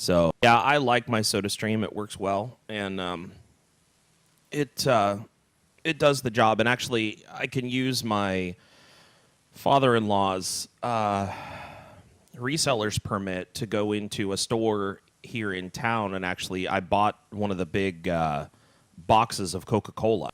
So yeah, I like my SodaStream. It works well, and it does the job. And actually, I can use my father-in-law's reseller's permit to go into a store here in town, and actually, I bought one of the big boxes of Coca-Cola.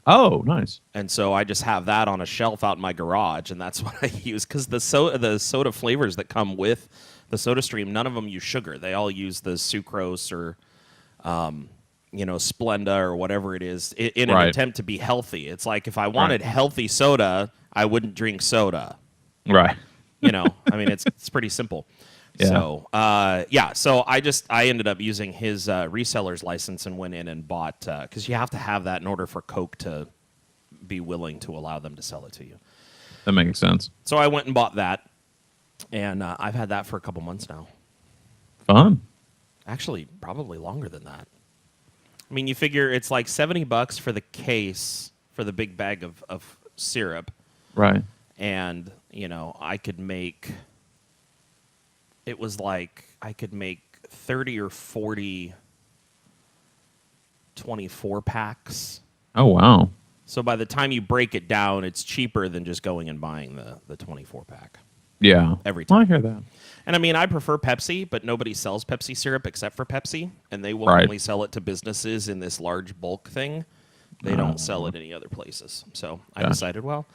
Oh, nice. And so I just have that on a shelf out in my garage, and that's what I use. Because the soda flavors that come with the SodaStream, none of them use sugar. They all use the sucrose or, Splenda or whatever it is in an attempt to be healthy. It's like if I wanted healthy soda, I wouldn't drink soda. Right. I mean, it's pretty simple. Yeah. So, so I ended up using his reseller's license and went in and bought, because you have to have that in order for Coke to be willing to allow them to sell it to you. That makes sense. So I went and bought that, and I've had that for a couple months now. Fun. Actually, probably longer than that. I mean, you figure it's like $70 for the case for the big bag of syrup. Right. And, I could make... It was like I could make 30 or 40 24 packs. Oh, wow. So by the time you break it down, it's cheaper than just going and buying the 24 pack. Yeah. Every time. I hear that. And I mean, I prefer Pepsi, but nobody sells Pepsi syrup except for Pepsi, and they will only sell it to businesses in this large bulk thing. They don't sell it any other places. So I decided, well,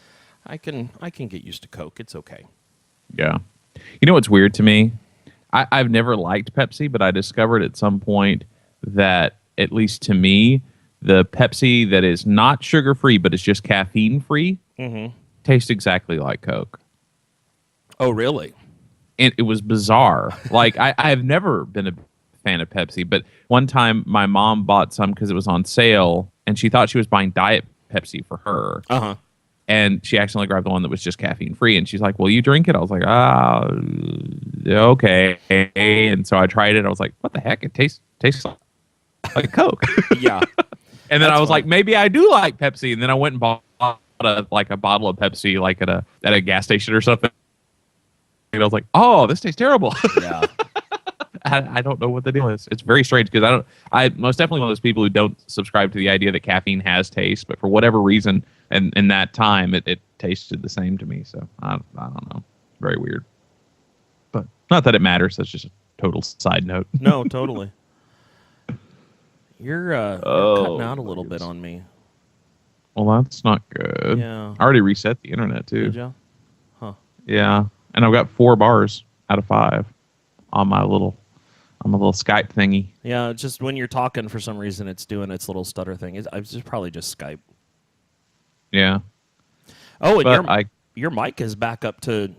I can get used to Coke. It's okay. Yeah. You know what's weird to me? I've never liked Pepsi, but I discovered at some point that, at least to me, the Pepsi that is not sugar-free but is just caffeine-free tastes exactly like Coke. Oh, really? And it was bizarre. Like, I've never been a fan of Pepsi, but one time my mom bought some because it was on sale, and she thought she was buying Diet Pepsi for her. Uh-huh. And she accidentally grabbed the one that was just caffeine free. And she's like, "Will you drink it?" I was like, okay. And so I tried it. I was like, what the heck? It tastes like Coke. Yeah. And then I was like, maybe I do like Pepsi. And then I went and bought a bottle of Pepsi, like at a gas station or something. And I was like, oh, this tastes terrible. Yeah. I don't know what the deal is. It's very strange because I'm most definitely one of those people who don't subscribe to the idea that caffeine has taste, but for whatever reason, and in that time, it tasted the same to me. So I don't know. Very weird. But not that it matters. That's just a total side note. No, totally. You're cutting out a little bit on me. Well, that's not good. Yeah. I already reset the internet too. Did you? Huh. Yeah, and I've got 4 bars out of 5 on my little Skype thingy. Yeah, just when you're talking, for some reason, it's doing its little stutter thing. It's probably just Skype. Yeah. Oh, and your mic is back up to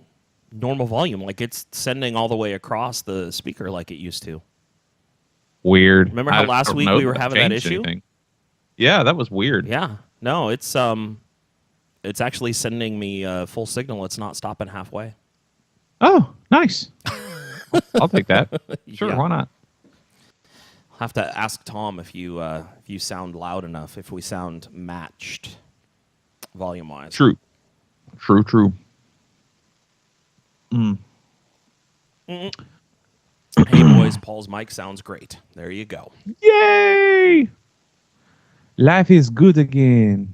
normal volume. Like, it's sending all the way across the speaker like it used to. Weird. Remember how last week we were having that issue? Anything. Yeah, that was weird. Yeah. No, it's actually sending me full signal. It's not stopping halfway. Oh, nice. I'll take that. Sure, Yeah. why not? I'll have to ask Tom if you sound loud enough, if we sound matched volume-wise. True. Hey, boys, Paul's mic sounds great. There you go. Yay! Life is good again.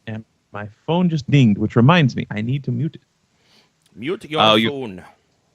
And my phone just dinged, which reminds me, I need to mute it. Mute your phone.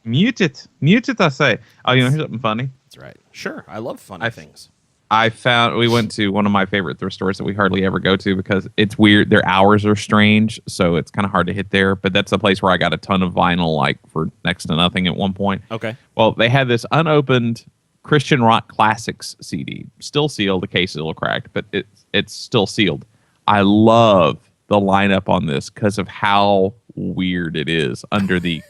Mute it. Mute it, I say. Oh, here's something funny. That's right. Sure. I love funny things. We went to one of my favorite thrift stores that we hardly ever go to because it's weird. Their hours are strange, so it's kind of hard to hit there. But that's a place where I got a ton of vinyl, like for next to nothing at one point. Okay. Well, they had this unopened Christian rock classics CD, still sealed. The case is a little cracked, but it's still sealed. I love the lineup on this because of how weird it is under the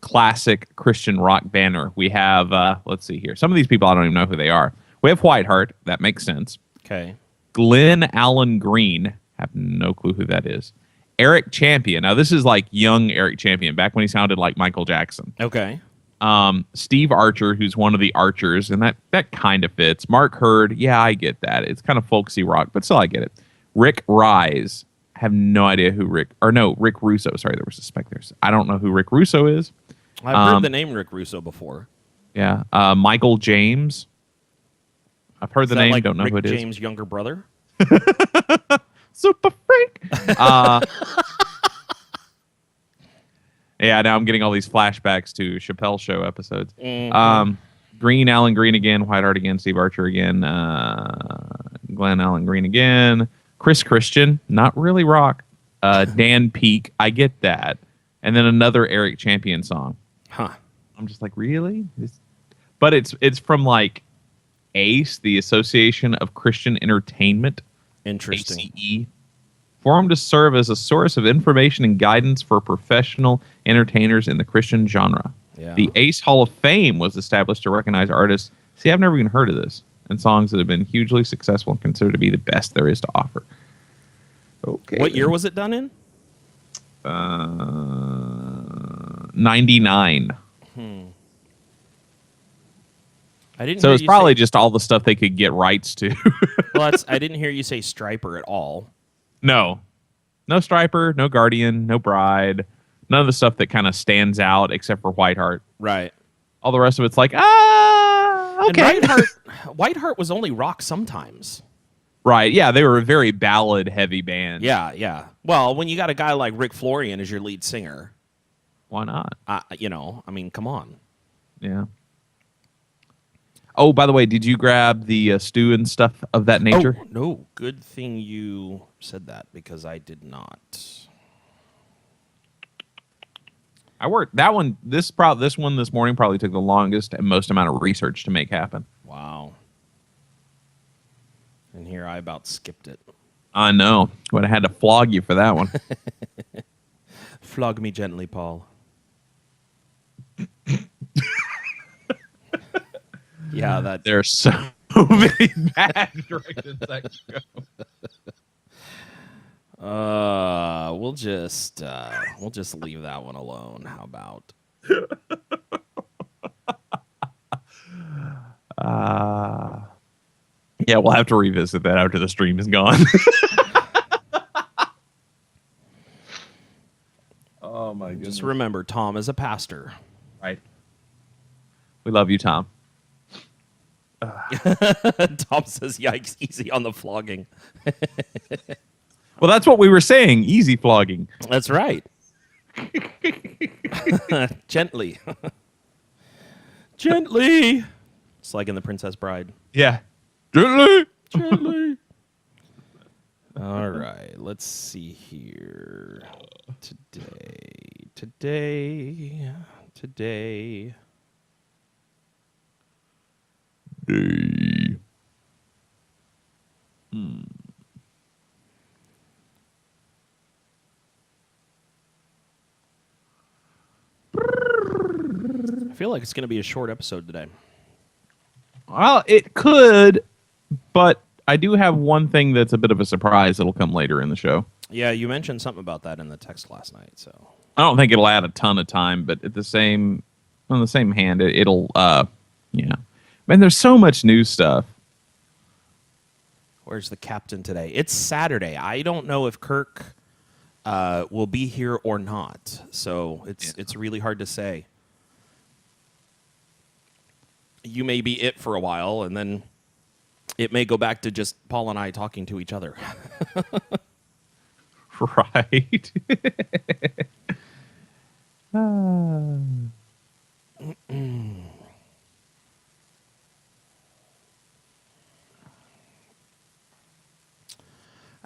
classic Christian rock banner. We have, let's see here. Some of these people, I don't even know who they are. We have Whiteheart. That makes sense. Okay. Glenn Allen Green. Have no clue who that is. Eric Champion. Now, this is like young Eric Champion, back when he sounded like Michael Jackson. Okay. Steve Archer, who's one of the Archers, and that kind of fits. Mark Hurd. Yeah, I get that. It's kind of folksy rock, but still I get it. Rick Rise. I have no idea who Rick Russo. Sorry, there was a spec there. I don't know who Rick Russo is. I've heard the name Rick Russo before. Yeah. Michael James. I've heard the name. Like don't know Rick who it is. James' younger brother? Super freak. Yeah, now I'm getting all these flashbacks to Chappelle Show episodes. Green, Alan Green again, Whiteheart again, Steve Archer again, Glenn Allen Green again, Chris Christian, not really rock, Dan Peake, I get that, and then another Eric Champion song. Huh. I'm just like, really? But it's from like ACE, the Association of Christian Entertainment. Interesting. ACE. Formed to serve as a source of information and guidance for professional entertainers in the Christian genre. Yeah. The ACE Hall of Fame was established to recognize artists. See, I've never even heard of this. And songs that have been hugely successful and considered to be the best there is to offer. Okay. What year was it done in? 99. I didn't. So hear it's you probably say, just all the stuff they could get rights to. Well, I didn't hear you say Striper at all. No Striper, no Guardian, no Bride, none of the stuff that kind of stands out except for Whiteheart. Right. All the rest of it's like, okay. And Whiteheart was only rock sometimes. Right, yeah, they were a very ballad-heavy band. Yeah. Well, when you got a guy like Rick Florian as your lead singer, why not? I mean, come on. Yeah. Oh, by the way, did you grab the stew and stuff of that nature? Oh, no. Good thing you said that because I did not. I worked that one. This one this morning probably took the longest and most amount of research to make happen. Wow. And here I about skipped it. I know. Would have had to flog you for that one. Flog me gently, Paul. Yeah, that. There's so many bad directions that could go. We'll just leave that one alone. How about? Yeah, we'll have to revisit that after the stream is gone. Oh my goodness. Just remember, Tom is a pastor. Right. We love you, Tom. Tom says, "Yikes, easy on the flogging." Well, that's what we were saying. Easy flogging. That's right. Gently. Gently. It's like in The Princess Bride. Yeah. Gently. Gently. All right. Let's see here. Today. I feel like it's going to be a short episode today. Well, it could, but I do have one thing that's a bit of a surprise that'll come later in the show. Yeah, you mentioned something about that in the text last night. So I don't think it'll add a ton of time, but on the same hand, it'll yeah. Man, there's so much new stuff. where's the captain today? It's Saturday. I don't know if Kirk will be here or not. So it's really hard to say. You may be it for a while, and then it may go back to just Paul and I talking to each other. Right.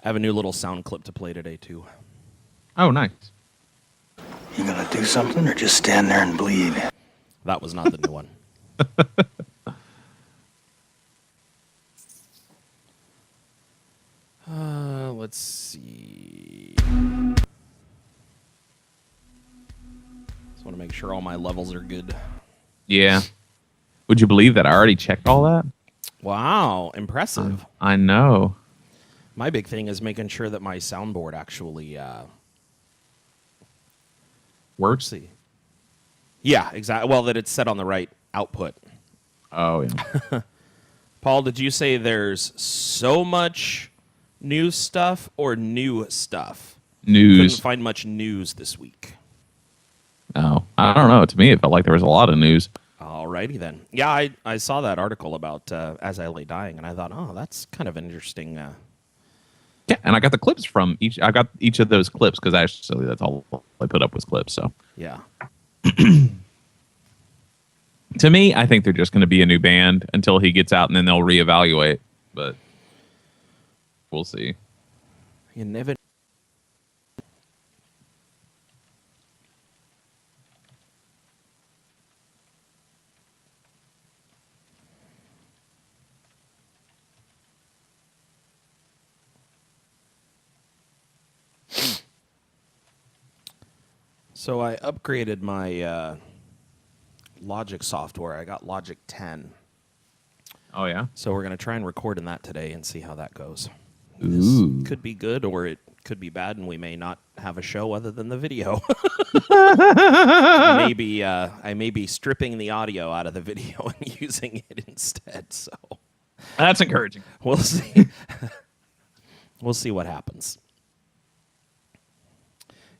I have a new little sound clip to play today, too. Oh, nice. You gonna do something or just stand there and bleed? That was not the new one. Let's see. Just want to make sure all my levels are good. Yeah. Would you believe that I already checked all that? Wow, impressive. I know. My big thing is making sure that my soundboard actually Works? see. Yeah, exactly. Well, that it's set on the right output. Oh, yeah. Paul, did you say there's so much new stuff or new stuff? News. Couldn't find much news this week. Oh, I don't know. To me, it felt like there was a lot of news. Alrighty then. Yeah, I saw that article about As I Lay Dying, and I thought, oh, that's kind of an interesting. Yeah, and I got the clips from each. I got each of those clips because actually that's all I put up was clips. So yeah. To me, I think they're just going to be a new band until he gets out, and then they'll reevaluate. But we'll see. You never. So I upgraded my Logic software. I got Logic 10. Oh, yeah? So we're going to try and record in that today and see how that goes. Ooh. This could be good or it could be bad, and we may not have a show other than the video. I may be stripping the audio out of the video and using it instead. So That's encouraging. we'll see. We'll see what happens.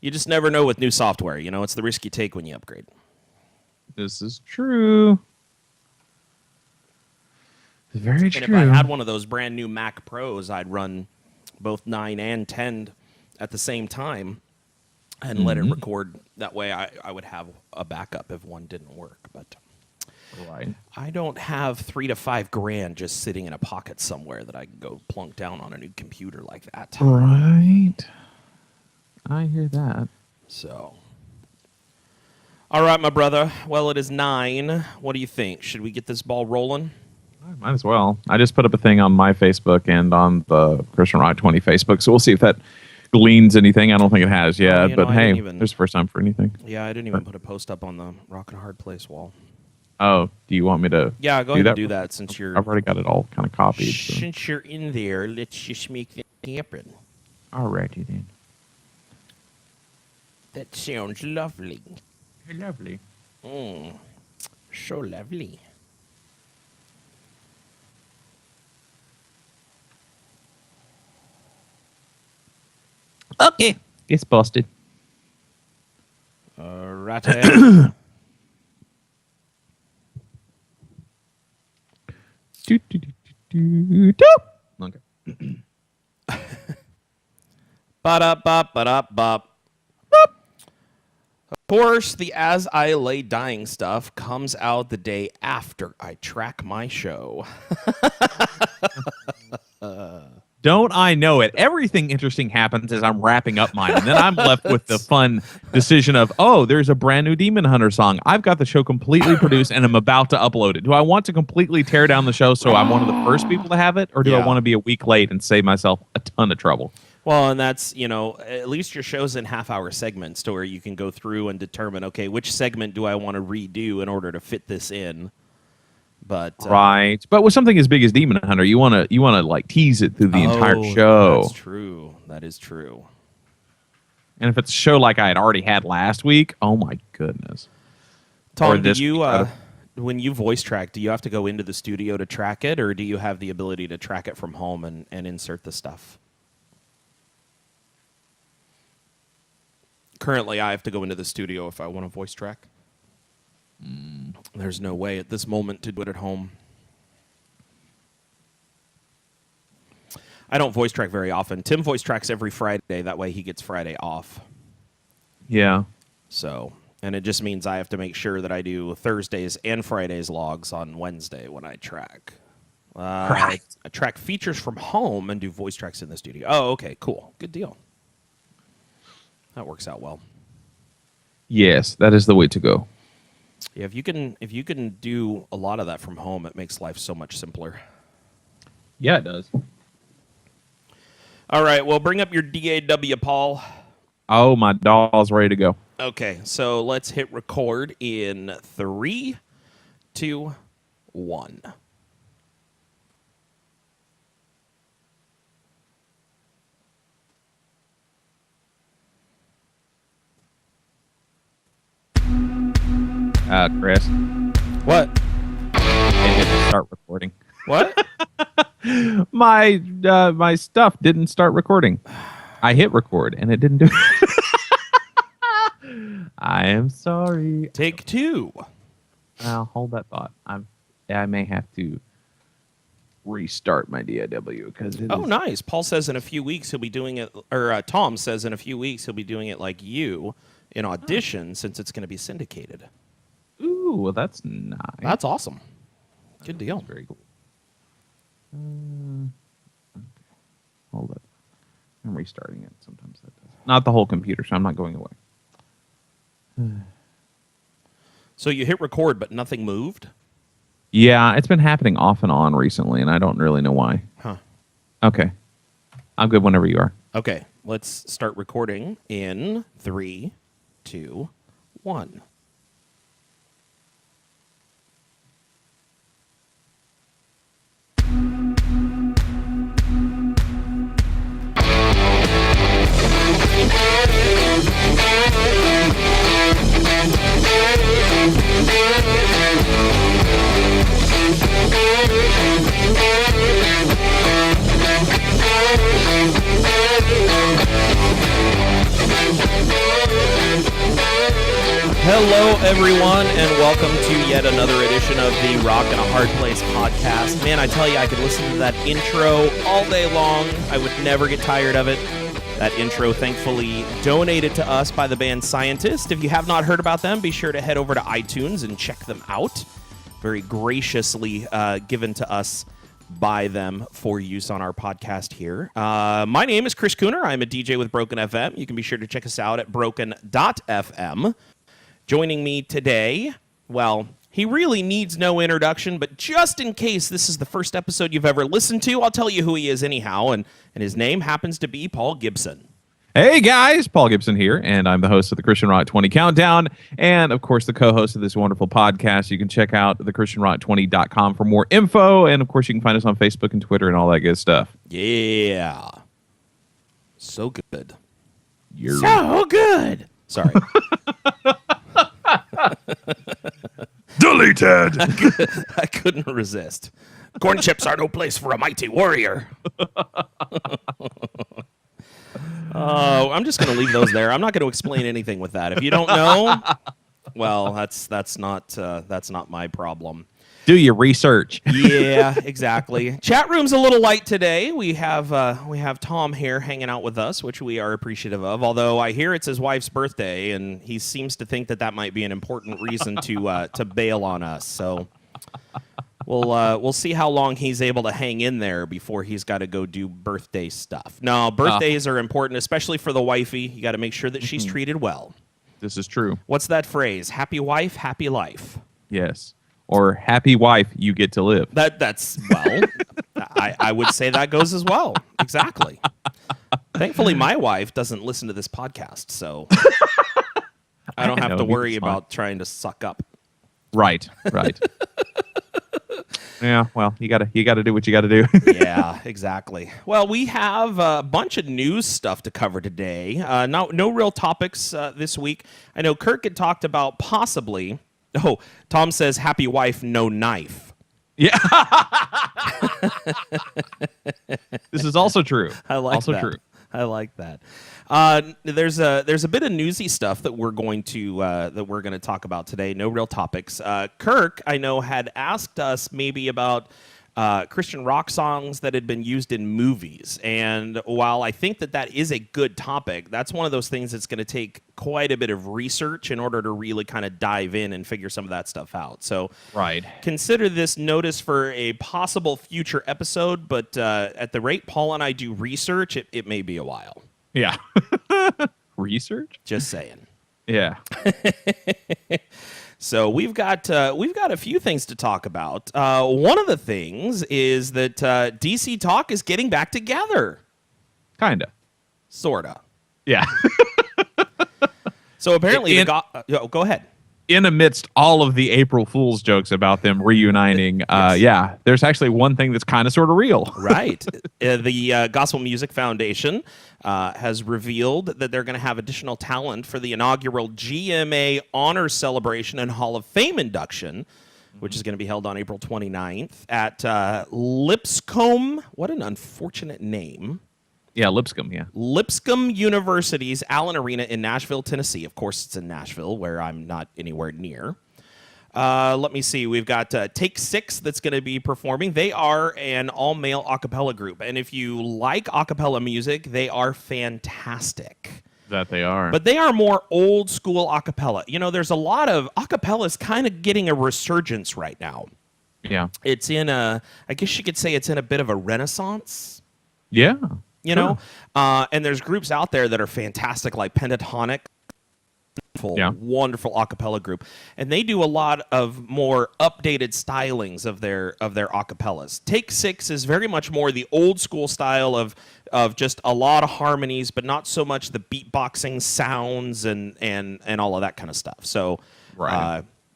You just never know with new software. You know, it's the risk you take when you upgrade. This is true. It's very true. And if I had one of those brand new Mac Pros, I'd run both 9 and 10 at the same time and let it record. That way I would have a backup if one didn't work. But Right. I don't have $3,000 to $5,000 just sitting in a pocket somewhere that I can go plunk down on a new computer like that. Right. I hear that. So, all right, my brother. Well, it is 9. What do you think? Should we get this ball rolling? Might as well. I just put up a thing on my Facebook and on the Christian Rock 20 Facebook, so we'll see if that gleans anything. I don't think it has yet, but hey, there's the first time for anything. Yeah, I didn't even put a post up on the Rock and Hard Place wall. Oh, do you want me to? Yeah, go ahead and do that since you're. I've already got it all kind of copied. So. Since you're in there, let's just make that happen. Alrighty then. That sounds lovely. Lovely. So lovely. Okay. It's busted. Right. Okay. Ba-da-bop, ba-da-bop. Of course, the As I Lay Dying stuff comes out the day after I track my show. Don't I know it? Everything interesting happens as I'm wrapping up mine. And then I'm left with the fun decision of, oh, there's a brand new Demon Hunter song. I've got the show completely produced and I'm about to upload it. Do I want to completely tear down the show so I'm one of the first people to have it? Or do I want to be a week late and save myself a ton of trouble? Well, and that's, at least your show's in half-hour segments to where you can go through and determine, okay, which segment do I want to redo in order to fit this in? But right, but with something as big as Demon Hunter, you want to like tease it through the entire show. That's true. That is true. And if it's a show like I had already had last week, oh my goodness. Tom, do you when you voice track, do you have to go into the studio to track it, or do you have the ability to track it from home and insert the stuff? Currently, I have to go into the studio if I want to voice track. There's no way at this moment to do it at home. I don't voice track very often. Tim voice tracks every Friday. That way he gets Friday off. Yeah. So, and it just means I have to make sure that I do Thursdays and Fridays logs on Wednesday when I track. Right. I track features from home and do voice tracks in the studio. Oh, okay, cool. Good deal. That works out well. Yes, that is the way to go. Yeah, if you can do a lot of that from home, it makes life so much simpler. Yeah, it does. All right, well, bring up your DAW, Paul. Oh, my doll's ready to go. Okay, so let's hit record in 3, 2, 1. Chris. What? I hit to start recording. What? My stuff didn't start recording. I hit record and it didn't do it. I am sorry. Take 2. I'll hold that thought. I may have to restart my DIW because Nice. Paul says in a few weeks he'll be doing it, or Tom says in a few weeks he'll be doing it like you in Audition since it's going to be syndicated. Ooh, well, that's nice. That's awesome. Good deal. That's very cool. Okay. Hold it. I'm restarting it. Sometimes that does. Not the whole computer, so I'm not going away. So you hit record, but nothing moved? Yeah, it's been happening off and on recently, and I don't really know why. Huh. Okay. I'm good whenever you are. Okay, let's start recording in 3, 2, 1. Hello, everyone, and welcome to yet another edition of the Rock in a Hard Place podcast. Man, I tell you, I could listen to that intro all day long. I would never get tired of it. That intro, thankfully, donated to us by the band Scientist. If you have not heard about them, be sure to head over to iTunes and check them out. Very graciously given to us by them for use on our podcast here. My name is Chris Cooner. I'm a DJ with Broken FM. You can be sure to check us out at broken.fm. Joining me today, well, he really needs no introduction, but just in case this is the first episode you've ever listened to, I'll tell you who he is anyhow, and his name happens to be Paul Gibson. Hey guys, Paul Gibson here, and I'm the host of the Christian Rock 20 Countdown, and of course the co-host of this wonderful podcast. You can check out thechristianrock20.com for more info, and of course you can find us on Facebook and Twitter and all that good stuff. Yeah. So good. You're So good. Sorry. deleted. I couldn't resist. Corn chips are no place for a mighty warrior. I'm just going to leave those there. I'm not going to explain anything with that. If you don't know, well, that's not my problem. Do your research. Yeah, exactly. Chat room's a little light today. We have Tom here hanging out with us, which we are appreciative of. Although I hear it's his wife's birthday, and he seems to think that might be an important reason to bail on us. So we'll see how long he's able to hang in there before he's got to go do birthday stuff. No, birthdays are important, especially for the wifey. You got to make sure that she's treated well. This is true. What's that phrase? Happy wife, happy life. Yes. Or happy wife, you get to live. That's well, I would say that goes as well. Exactly. Thankfully, my wife doesn't listen to this podcast, so I don't have to worry about trying to suck up. Right. Yeah, well, you gotta do what you gotta do. Yeah, exactly. Well, we have a bunch of news stuff to cover today. No real topics this week. I know Kirk had talked about possibly. Oh, Tom says, "Happy wife, no knife." Yeah. This is also true. I like also that. True. I like that. There's a bit of newsy stuff that we're going to talk about today. No real topics. Kirk, I know, had asked us maybe about Christian rock songs that had been used in movies. And while I think that is a good topic, that's one of those things that's going to take quite a bit of research in order to really kind of dive in and figure some of that stuff out. So right. Consider this notice for a possible future episode, but at the rate Paul and I do research, it may be a while. Yeah. Research? Just saying. Yeah. So we've got a few things to talk about. One of the things is that DCTalk is getting back together. Kinda. Sorta. Yeah. So apparently, go ahead. In amidst all of the April Fool's jokes about them reuniting, Yes. yeah, there's actually one thing that's kind of sort of real. Right. The Gospel Music Foundation has revealed that they're going to have additional talent for the inaugural GMA Honors Celebration and Hall of Fame induction, which is going to be held on April 29th at Lipscomb. What an unfortunate name. Yeah, Lipscomb, yeah. Lipscomb University's Allen Arena in Nashville, Tennessee. Of course, it's in Nashville, where I'm not anywhere near. Let me see. We've got Take Six that's going to be performing. They are an all-male a cappella group. And if you like a cappella music, they are fantastic. That they are. But they are more old school a cappella. You know, there's a lot of a cappellas kind of getting a resurgence right now. Yeah. It's in a, I guess you could say it's in a bit of a renaissance. Yeah. You know? And there's groups out there that are fantastic, like Pentatonic. Wonderful a cappella group, and they do a lot of more updated stylings of their a cappellas. Take Six is very much more the old school style of just a lot of harmonies, but not so much the beatboxing sounds and all of that kind of stuff. So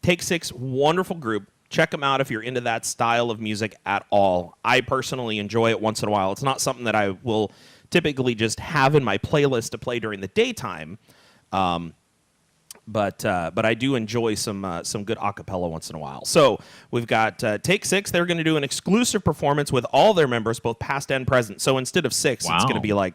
Take Six, wonderful group. Check them out if you're into that style of music at all. I personally enjoy it once in a while. It's not something that I will typically just have in my playlist to play during the daytime. But I do enjoy some good a cappella once in a while. So we've got Take Six. They're going to do an exclusive performance with all their members, both past and present. So instead of 6, it's going to be like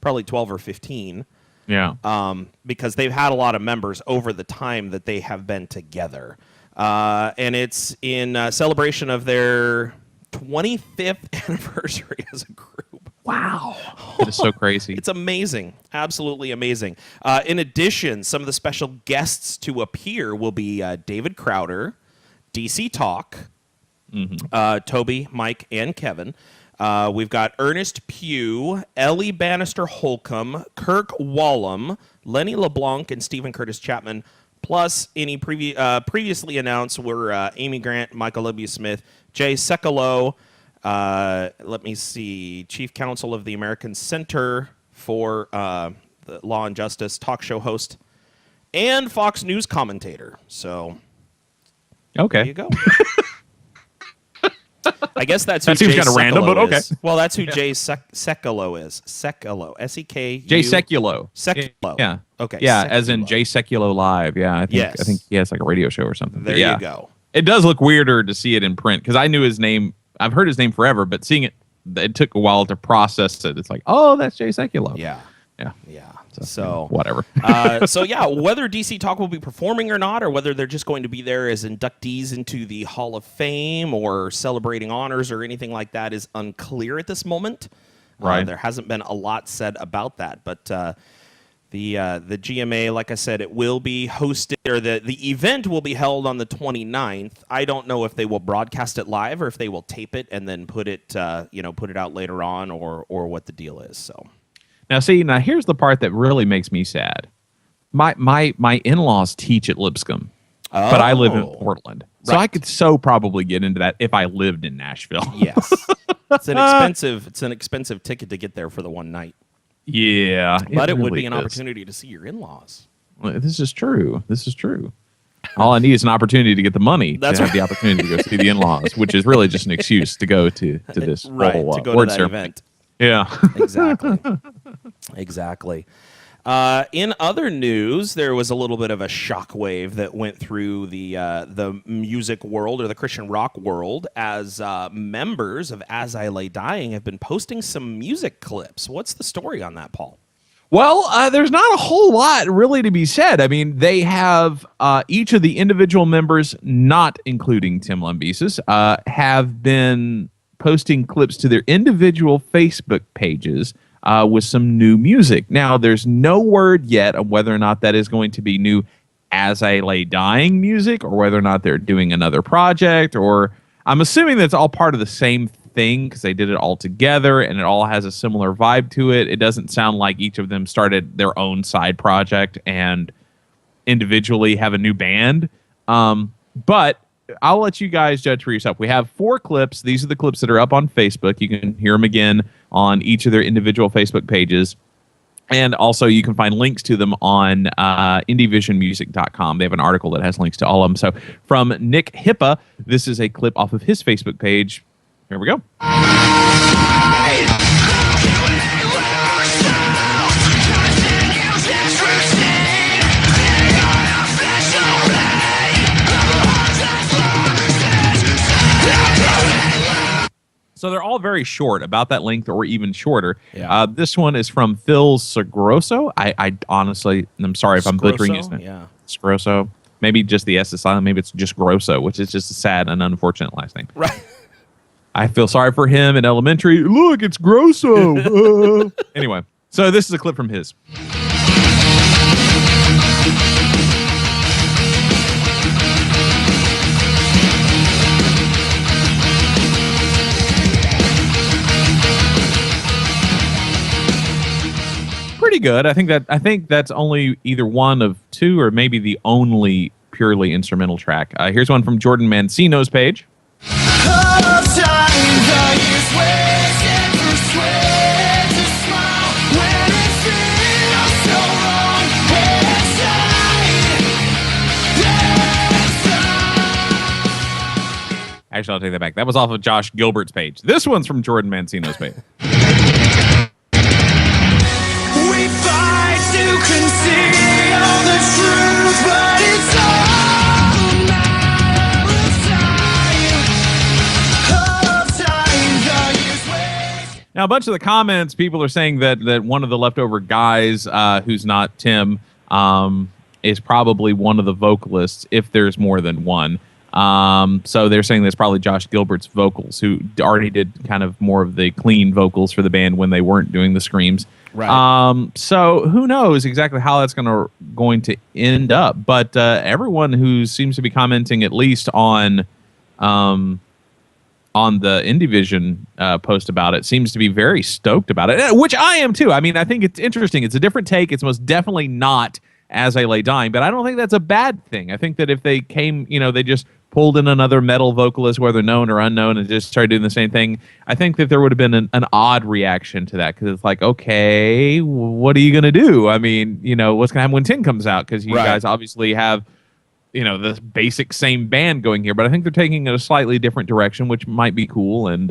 probably 12 or 15. Yeah. Because they've had a lot of members over the time that they have been together. And it's in celebration of their 25th anniversary as a group. Wow. It is so crazy. It's amazing. Absolutely amazing. In addition, some of the special guests to appear will be David Crowder, DCTalk, Toby, Mike, and Kevin. We've got Ernest Pugh, Ellie Bannister Holcomb, Kirk Wallum, Lenny LeBlanc, and Stephen Curtis Chapman. Plus, any previously announced were Amy Grant, Michael W. Smith, Jay Sekulow, let me see, Chief Counsel of the American Center for the Law and Justice, talk show host, and Fox News commentator. So, okay, there you go. I guess that's who that seems Jay kind of random, but okay. is. Well, that's who Jay Sekulow is. Sekulow, S-E-K-U. Jay Sekulow. Sekulow. Yeah. Okay. Yeah, Sekulow. as in Jay Sekulow Live. Yeah, I think he has like a radio show or something. There you go. It does look weirder to see it in print because I knew his name. I've heard his name forever, but seeing it, it took a while to process it. It's like, oh, that's Jay Sekulow. Yeah. Yeah. Yeah. So whatever. So yeah, whether DC Talk will be performing or not, or whether they're just going to be there as inductees into the Hall of Fame or celebrating honors or anything like that is unclear at this moment. Right. There hasn't been a lot said about that, but the GMA, like I said, it will be hosted, or the event will be held on the 29th. I don't know if they will broadcast it live or if they will tape it and then put it out later on, or what the deal is. So. Now, here's the part that really makes me sad. My in-laws teach at Lipscomb, but I live in Portland. So I could probably get into that if I lived in Nashville. Yes. It's an expensive ticket to get there for the one night. Yeah. But it would be an opportunity to see your in-laws. Well, this is true. All I need is an opportunity to get the money to have the opportunity to go see the in-laws, which is really just an excuse to go to this whole to go award to that ceremony. event. Yeah. Exactly. In other news, there was a little bit of a shockwave that went through the music world, or the Christian rock world, as members of As I Lay Dying have been posting some music clips. What's the story on that, Paul? Well, there's not a whole lot really to be said. I mean, they have each of the individual members, not including Tim Lambesis, have been posting clips to their individual Facebook pages with some new music. Now, there's no word yet of whether or not that is going to be new As I Lay Dying music, or whether or not they're doing another project, or I'm assuming that's all part of the same thing because they did it all together and it all has a similar vibe to it. It doesn't sound like each of them started their own side project and individually have a new band. But I'll let you guys judge for yourself. We have 4 clips. These are the clips that are up on Facebook. You can hear them again on each of their individual Facebook pages. And also you can find links to them on indievisionmusic.com. They have an article that has links to all of them. So from Nick Hippa, this is a clip off of his Facebook page. Here we go. So they're all very short, about that length or even shorter. Yeah. This one is from Phil Segrosso. I honestly, I'm sorry if I'm butchering his name. Yeah. Segrosso. Maybe just the S is silent. Maybe it's just Grosso, which is just a sad and unfortunate last name. Right. I feel sorry for him in elementary. Look, it's Grosso. Anyway, so this is a clip from his. Pretty good. I think that's only either one of two, or maybe the only purely instrumental track. Here's one from Jordan Mancino's page. Actually, I'll take that back. That was off of Josh Gilbert's page. This one's from Jordan Mancino's page. We fight to conceal the truth, but it's all a matter of time. Now, a bunch of the comments, people are saying that one of the leftover guys, who's not Tim, is probably one of the vocalists, if there's more than one. So they're saying that's probably Josh Gilbert's vocals, who already did kind of more of the clean vocals for the band when they weren't doing the screams. Right. So who knows exactly how that's going to end up? But everyone who seems to be commenting, at least on the Indie Vision post about it, seems to be very stoked about it, which I am too. I mean, I think it's interesting. It's a different take. It's most definitely not As I Lay Dying, but I don't think that's a bad thing. I think that if they came, they just pulled in another metal vocalist, whether known or unknown, and just started doing the same thing, I think that there would have been an odd reaction to that, because it's like, okay, what are you going to do? I mean, what's going to happen when 10 comes out? Because you guys obviously have, the basic same band going here, but I think they're taking it a slightly different direction, which might be cool. And,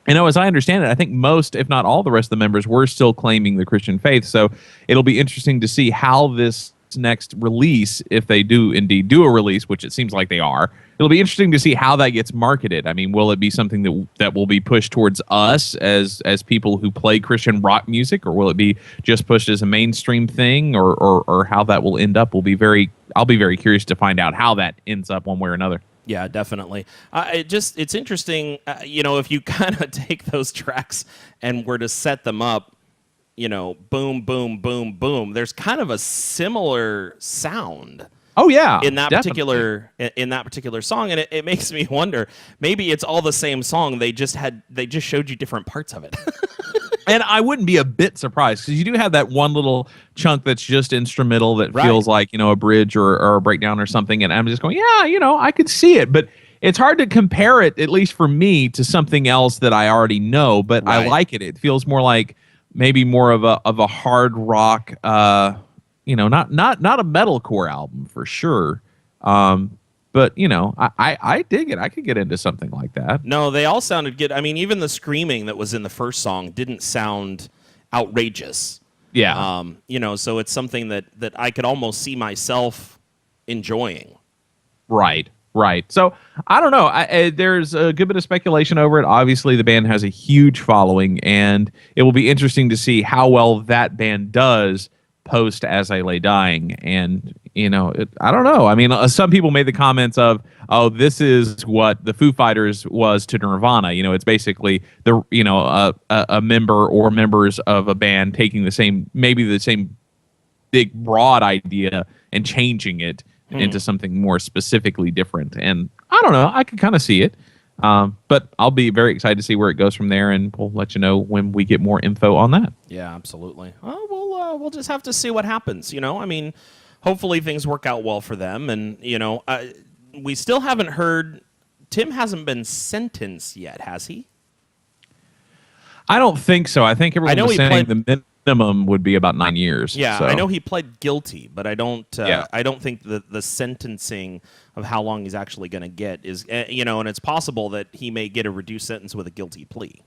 as I understand it, I think most, if not all, the rest of the members were still claiming the Christian faith. So it'll be interesting to see how this next release, if they do indeed do a release, which it seems like they are, it'll be interesting to see how that gets marketed. I mean, will it be something that will be pushed towards us as people who play Christian rock music, or will it be just pushed as a mainstream thing, or how that will end up? I'll be very curious to find out how that ends up one way or another. Yeah, definitely. It's interesting, if you kind of take those tracks and were to set them up, boom, boom, boom, boom. There's kind of a similar sound. Oh yeah, in that particular song, and it makes me wonder. Maybe it's all the same song. They just showed you different parts of it. And I wouldn't be a bit surprised, because you do have that one little chunk that's just instrumental that feels like a bridge or a breakdown or something. And I'm just going, yeah, I could see it, but it's hard to compare it, at least for me, to something else that I already know. But I like it. It feels more like maybe more of a hard rock, not a metalcore album for sure. But I dig it. I could get into something like that. No, they all sounded good. I mean, even the screaming that was in the first song didn't sound outrageous. Yeah. So it's something that I could almost see myself enjoying. Right. So I don't know. There's a good bit of speculation over it. Obviously, the band has a huge following, and it will be interesting to see how well that band does post As I Lay Dying. And I don't know. I mean, some people made the comments of, "Oh, this is what the Foo Fighters was to Nirvana." It's basically a member or members of a band taking the same big broad idea and changing it into something more specifically different. And I don't know. I could kind of see it. But I'll be very excited to see where it goes from there, and we'll let you know when we get more info on that. Yeah, absolutely. We'll just have to see what happens. I mean, hopefully things work out well for them, and we still haven't heard. Tim hasn't been sentenced yet, has he? I don't think so. I think everyone was saying the minimum would be about 9 years. Yeah, so. I know he pled guilty, but I don't. I don't think the sentencing of how long he's actually going to get is. And it's possible that he may get a reduced sentence with a guilty plea.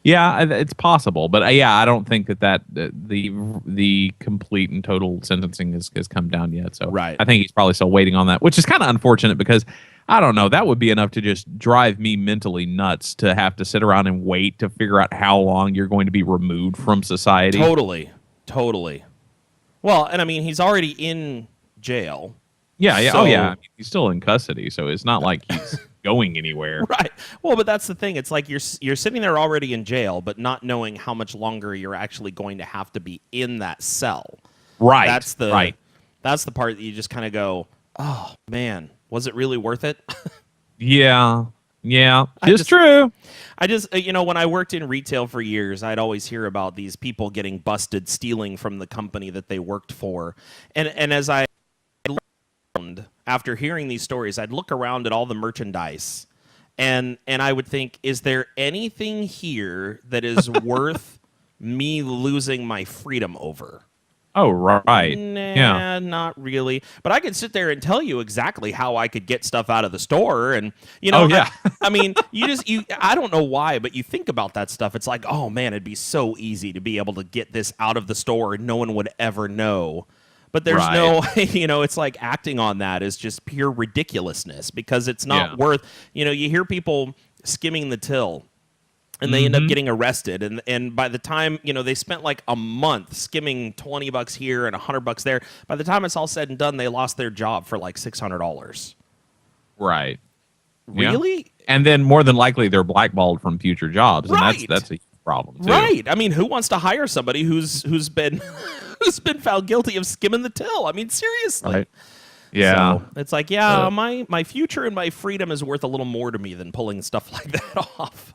Yeah, it's possible, but I don't think that the complete and total sentencing has come down yet. So I think he's probably still waiting on that, which is kind of unfortunate, because I don't know, that would be enough to just drive me mentally nuts to have to sit around and wait to figure out how long you're going to be removed from society. Totally. Well, and I mean, he's already in jail. Yeah, yeah. So- Oh, yeah. I mean, he's still in custody, so it's not like he's going anywhere. Right. Well, but that's the thing. It's like you're sitting there already in jail, but not knowing how much longer you're actually going to have to be in that cell. Right. That's the right. That's the part that you just kind of go, oh man, was it really worth it? Yeah. Yeah. just- True. I just, when I worked in retail for years, I'd always hear about these people getting busted stealing from the company that they worked for. And as I learned, after hearing these stories, I'd look around at all the merchandise and I would think, is there anything here that is worth me losing my freedom over? Oh, right. Nah, Yeah. not really. But I could sit there and tell you exactly how I could get stuff out of the store, and Oh, yeah. I mean, I don't know why, but you think about that stuff. It's like, oh man, it'd be so easy to be able to get this out of the store, and no one would ever know. But there's no, it's like acting on that is just pure ridiculousness because it's not worth. You hear people skimming the till. And they end up getting arrested, and by the time they spent like a month skimming $20 here and $100 there. By the time it's all said and done, they lost their job for like $600. Right. Really? Yeah. And then more than likely they're blackballed from future jobs, and Right. that's a huge problem too. Right. I mean, who wants to hire somebody who's been who's been found guilty of skimming the till? I mean, seriously. Right. Yeah. So it's like, my future and my freedom is worth a little more to me than pulling stuff like that off.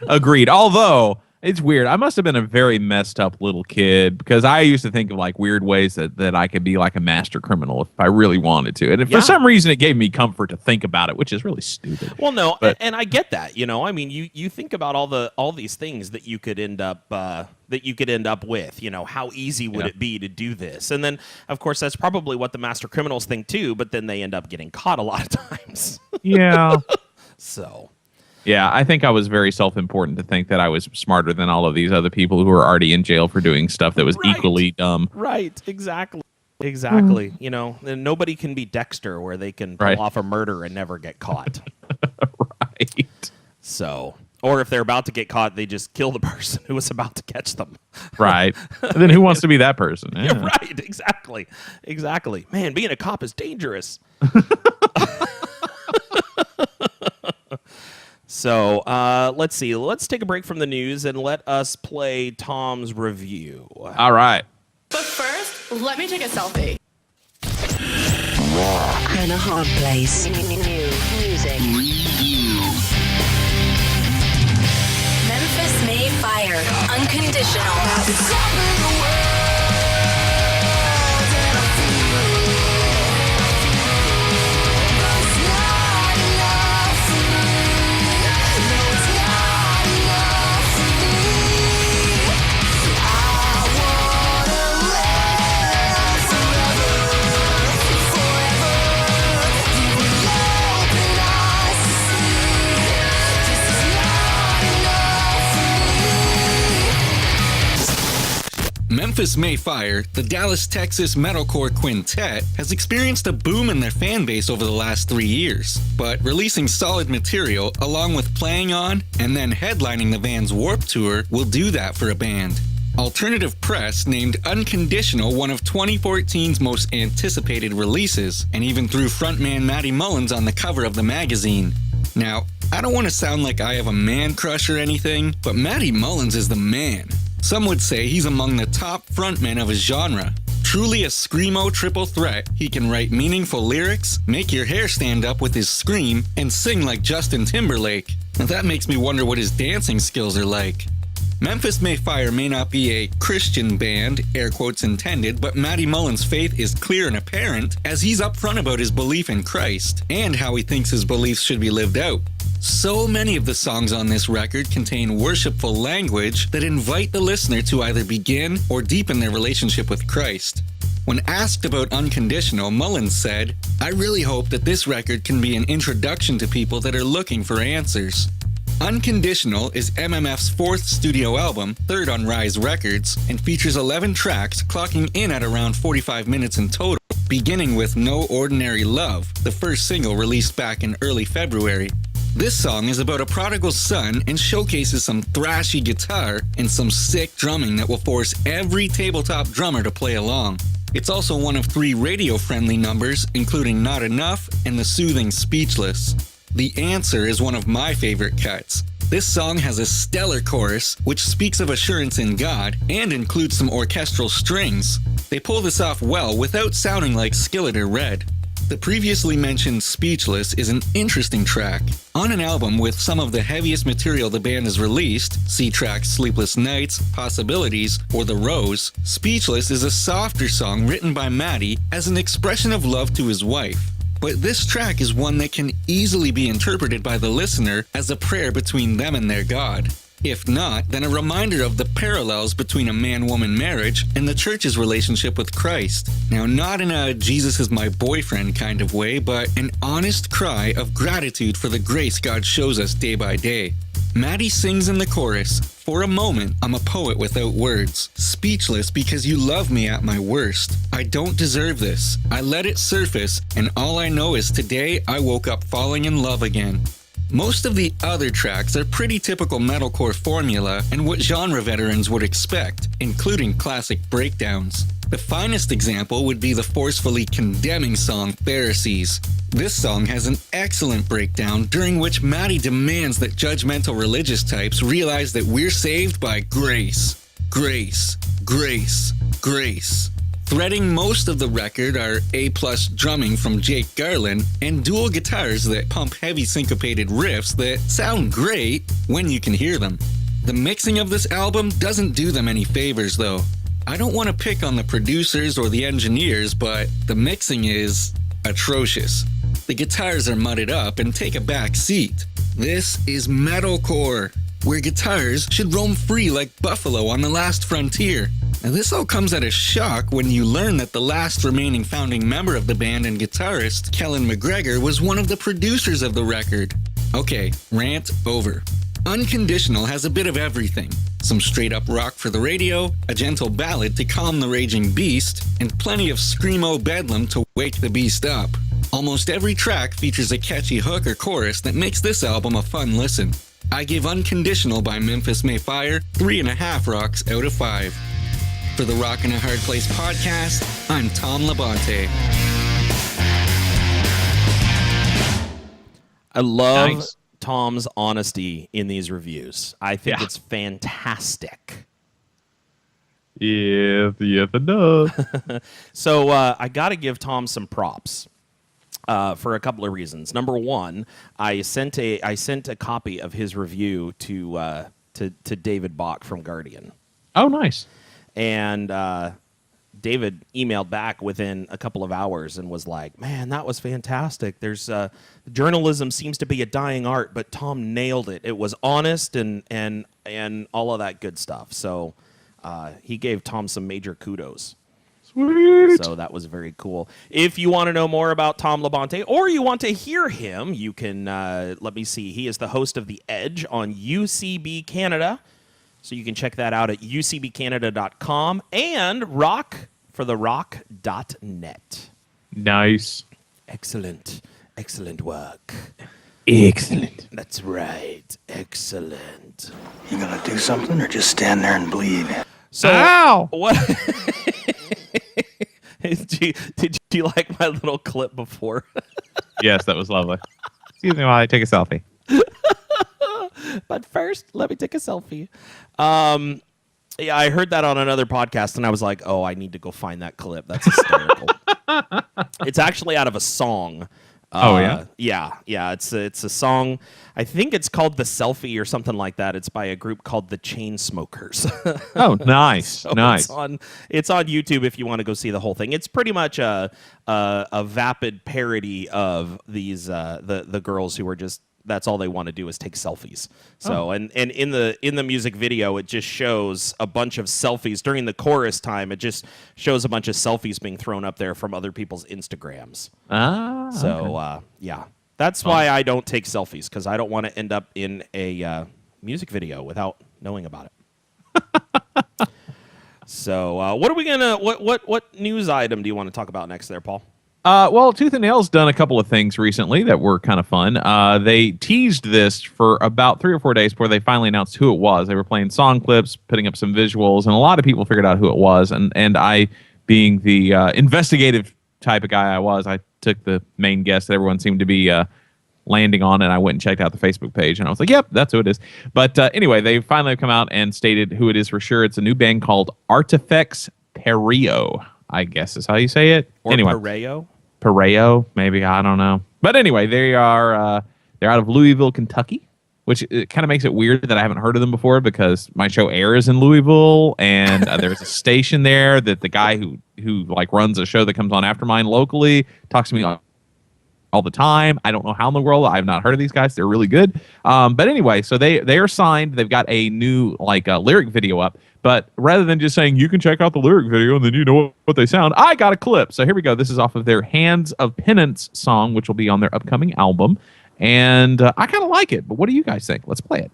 Agreed. Although it's weird. I must have been a very messed up little kid because I used to think of like weird ways that I could be like a master criminal if I really wanted to. And for some reason it gave me comfort to think about it, which is really stupid. Well, no, But- and I get that. I mean, you think about all these things that you could end up with. How easy would it be to do this? And then, of course, that's probably what the master criminals think too. But then they end up getting caught a lot of times. Yeah. So. Yeah, I think I was very self-important to think that I was smarter than all of these other people who were already in jail for doing stuff that was equally dumb. Right, exactly. And nobody can be Dexter where they can pull off a murder and never get caught. Right. So, or if they're about to get caught, they just kill the person who was about to catch them. Right. And then who wants to be that person? Yeah, right, exactly. Man, being a cop is dangerous. So let's see. Let's take a break from the news and let us play Tom's review. All right. But first, let me take a selfie. In a hard place. New music. Memphis May Fire. Unconditional. Memphis May Fire, the Dallas, Texas metalcore quintet, has experienced a boom in their fan base over the last 3 years. But releasing solid material, along with playing on and then headlining the band's Warped Tour, will do that for a band. Alternative Press named Unconditional one of 2014's most anticipated releases, and even threw frontman Matty Mullins on the cover of the magazine. Now, I don't want to sound like I have a man crush or anything, but Matty Mullins is the man. Some would say he's among the top frontmen of his genre. Truly a screamo triple threat, he can write meaningful lyrics, make your hair stand up with his scream, and sing like Justin Timberlake. Now that makes me wonder what his dancing skills are like. Memphis May Fire may not be a Christian band, air quotes intended, but Matty Mullins' faith is clear and apparent as he's upfront about his belief in Christ and how he thinks his beliefs should be lived out. So many of the songs on this record contain worshipful language that invite the listener to either begin or deepen their relationship with Christ. When asked about Unconditional, Mullins said, "I really hope that this record can be an introduction to people that are looking for answers." Unconditional is MMF's fourth studio album, third on Rise Records, and features 11 tracks, clocking in at around 45 minutes in total, beginning with No Ordinary Love, the first single released back in early February. This song is about a prodigal son and showcases some thrashy guitar and some sick drumming that will force every tabletop drummer to play along. It's also one of 3 radio-friendly numbers, including Not Enough and the soothing Speechless. The Answer is one of my favorite cuts. This song has a stellar chorus, which speaks of assurance in God and includes some orchestral strings. They pull this off well without sounding like Skillet or Red. The previously mentioned Speechless is an interesting track. On an album with some of the heaviest material the band has released, see tracks Sleepless Nights, Possibilities, or The Rose, Speechless is a softer song written by Matty as an expression of love to his wife. But this track is one that can easily be interpreted by the listener as a prayer between them and their God. If not, then a reminder of the parallels between a man-woman marriage and the church's relationship with Christ. Now, not in a Jesus is my boyfriend kind of way, but an honest cry of gratitude for the grace God shows us day by day. Maddie sings in the chorus, "For a moment, I'm a poet without words. Speechless because you love me at my worst. I don't deserve this. I let it surface, and all I know is today I woke up falling in love again." Most of the other tracks are pretty typical metalcore formula and what genre veterans would expect, including classic breakdowns. The finest example would be the forcefully condemning song Pharisees. This song has an excellent breakdown during which Maddie demands that judgmental religious types realize that we're saved by grace. Grace, grace, grace. Threading most of the record are A-plus drumming from Jake Garland and dual guitars that pump heavy syncopated riffs that sound great when you can hear them. The mixing of this album doesn't do them any favors though. I don't want to pick on the producers or the engineers, but the mixing is atrocious. The guitars are mudded up and take a back seat. This is metalcore, where guitars should roam free like buffalo on the last frontier. Now this all comes at a shock when you learn that the last remaining founding member of the band and guitarist, Kellen McGregor, was one of the producers of the record. Okay, rant over. Unconditional has a bit of everything. Some straight up rock for the radio, a gentle ballad to calm the raging beast, and plenty of screamo bedlam to wake the beast up. Almost every track features a catchy hook or chorus that makes this album a fun listen. I give Unconditional by Memphis May Fire 3.5 rocks out of 5. For the Rock in a Hard Place podcast, I'm Tom Labonte. I love Nice. Tom's honesty in these reviews. I think it's fantastic. Yeah, no. So I got to give Tom some props for a couple of reasons. Number one, I sent a copy of his review to David Bach from Guardian. Oh, nice. And David emailed back within a couple of hours and was like, "Man, that was fantastic. There's journalism seems to be a dying art, but Tom nailed it. It was honest and all of that good stuff." So he gave Tom some major kudos. Sweet. So that was very cool. If you want to know more about Tom Labonte or you want to hear him, you can let me see. He is the host of The Edge on UCB Canada. So you can check that out at ucbcanada.com and rockfortherock.net. Nice. Excellent. Excellent work. Excellent. That's right. Excellent. You gonna do something or just stand there and bleed? So Ow! what did you like my little clip before? Yes, that was lovely. Excuse me while I take a selfie. But first, let me take a selfie. Yeah, I heard that on another podcast, and I was like, "Oh, I need to go find that clip. That's hysterical." It's actually out of a song. Oh yeah, yeah. It's a song. I think it's called "The Selfie" or something like that. It's by a group called the Chainsmokers. Oh, nice, So nice. It's on YouTube if you want to go see the whole thing. It's pretty much a vapid parody of these the girls who are just. That's all they want to do is take selfies. So and in the music video, it just shows a bunch of selfies during the chorus time. It just shows a bunch of selfies being thrown up there from other people's Instagrams. So yeah, that's why I don't take selfies, because I don't want to end up in a music video without knowing about it. So what are we gonna what news item do you want to talk about next there, Paul? Well, Tooth and Nail's done a couple of things recently that were kind of fun. They teased this for about 3 or 4 days before they finally announced who it was. They were playing song clips, putting up some visuals, and a lot of people figured out who it was. And I being the investigative type of guy I was, I took the main guest that everyone seemed to be landing on, and I went and checked out the Facebook page, and I was like, yep, that's who it is. But anyway, they finally have come out and stated who it is for sure. It's a new band called Artifex Pereo, I guess is how you say it. Or anyway, Pereo, maybe, I don't know. But anyway, they're out of Louisville, Kentucky, which it kind of makes it weird that I haven't heard of them before because my show airs in Louisville, and there's a station there that the guy who like runs a show that comes on after mine locally talks to me all the time. I don't know how in the world. I've not heard of these guys. They're really good. But anyway, so they are signed. They've got a new lyric video up. But rather than just saying you can check out the lyric video and then you know what they sound, I got a clip. So here we go. This is off of their Hands of Penance song, which will be on their upcoming album. And I kind of like it. But what do you guys think? Let's play it.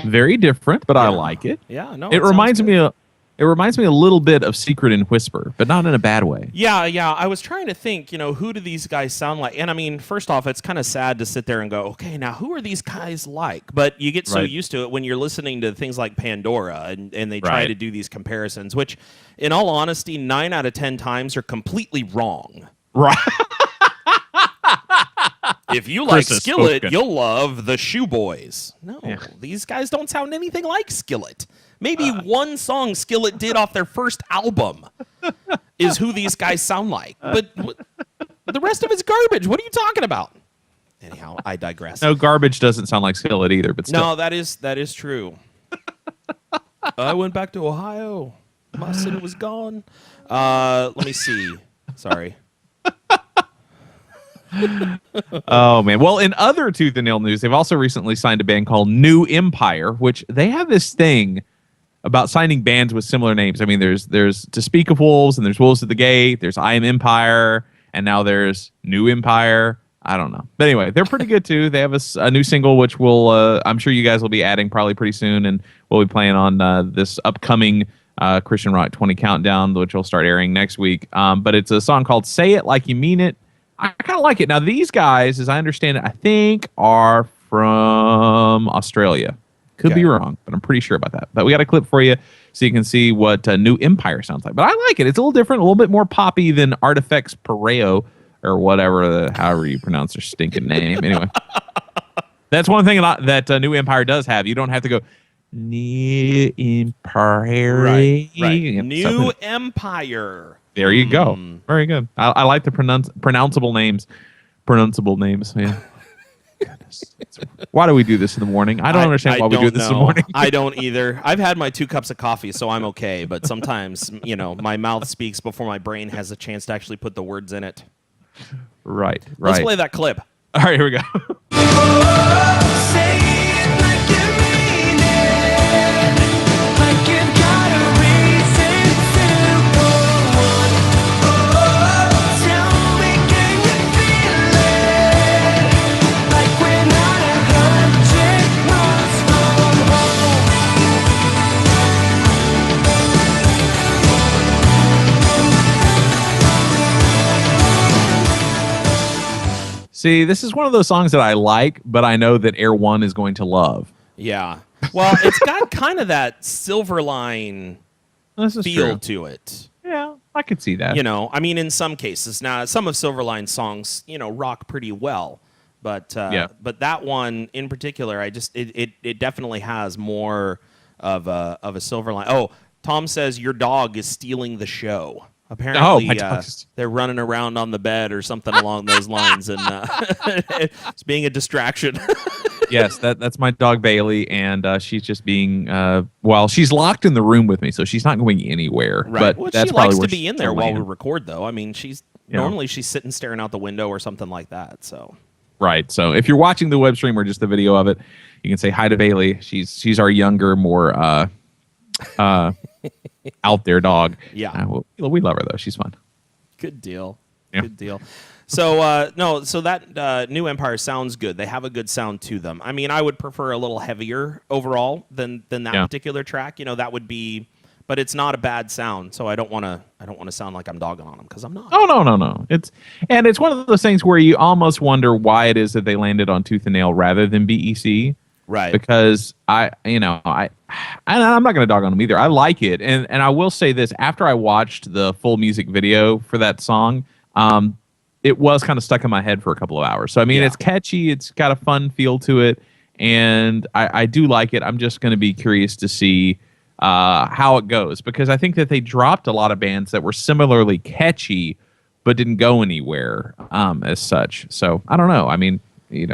Very different, but I like it. Yeah, no. It reminds me a little bit of Secret and Whisper, but not in a bad way. Yeah. I was trying to think, who do these guys sound like? And I mean, first off, it's kind of sad to sit there and go, okay, now who are these guys like? But you get so used to it when you're listening to things like Pandora and they try to do these comparisons, which, in all honesty, 9 out of 10 times are completely wrong. Right. If you like Skillet, you'll love the Shoe Boys. No, these guys don't sound anything like Skillet. Maybe one song Skillet did off their first album is who these guys sound like. But the rest of it's garbage. What are you talking about? Anyhow, I digress. No, garbage doesn't sound like Skillet either. But still. No, that is true. I went back to Ohio. My city was gone. Let me see. Sorry. Oh man! Well, in other Tooth and Nail news, they've also recently signed a band called New Empire, which they have this thing about signing bands with similar names. I mean, there's To Speak of Wolves, and there's Wolves at the Gate. There's I Am Empire, and now there's New Empire. I don't know, but anyway, they're pretty good too. They have a new single, which will I'm sure you guys will be adding probably pretty soon, and we'll be playing on this upcoming Christian Rock 20 Countdown, which will start airing next week. But it's a song called "Say It Like You Mean It." I kind of like it. Now, these guys, as I understand it, I think are from Australia. Could be wrong, but I'm pretty sure about that. But we got a clip for you so you can see what New Empire sounds like. But I like it. It's a little different, a little bit more poppy than Artifex Pereo or whatever, however you pronounce their stinking name. Anyway, that's one thing that New Empire does have. You don't have to go, New Empire. Right. New Empire. There you go. Very good. I like the pronounceable names. Yeah. Goodness. Why do we do this in the morning? I don't understand why we do this in the morning. I don't either. I've had my 2 cups of coffee, so I'm okay. But sometimes, my mouth speaks before my brain has a chance to actually put the words in it. Right. Let's play that clip. All right, here we go. Say it like you mean it, like you've got a reason to go on. Tell me, can you feel it? Like we're not 100 miles from home. See, this is one of those songs that I like, but I know that Air One is going to love. Yeah. Well, it's got kind of that Silverline feel to it. Yeah, I could see that. I mean, in some cases. Now, some of Silverline's songs, rock pretty well. But that one in particular, it definitely has more of a Silverline. Oh, Tom says your dog is stealing the show. Apparently, my dog they're running around on the bed or something along those lines, and it's being a distraction. Yes, that's my dog Bailey, and she's just being she's locked in the room with me, so she's not going anywhere. Right. But that's she probably likes where to be in there while we record, though. I mean, normally she's sitting staring out the window or something like that. So. Right. So if you're watching the web stream or just the video of it, you can say hi to Bailey. She's our younger, more out there dog. Yeah. We love her though. She's fun. Good deal. Yeah. Good deal. So so that New Empire sounds good. They have a good sound to them. I mean, I would prefer a little heavier overall than that particular track. That would be, but it's not a bad sound. So I don't want to sound like I'm dogging on them because I'm not. Oh no. It's one of those things where you almost wonder why it is that they landed on Tooth and Nail rather than BEC. Right. Because I'm not going to dog on them either. I like it, and I will say this: after I watched the full music video for that song, it was kind of stuck in my head for a couple of hours. So I mean, it's catchy, it's got a fun feel to it, and I do like it. I'm just going to be curious to see how it goes, because I think that they dropped a lot of bands that were similarly catchy but didn't go anywhere as such. So I don't know. I mean, I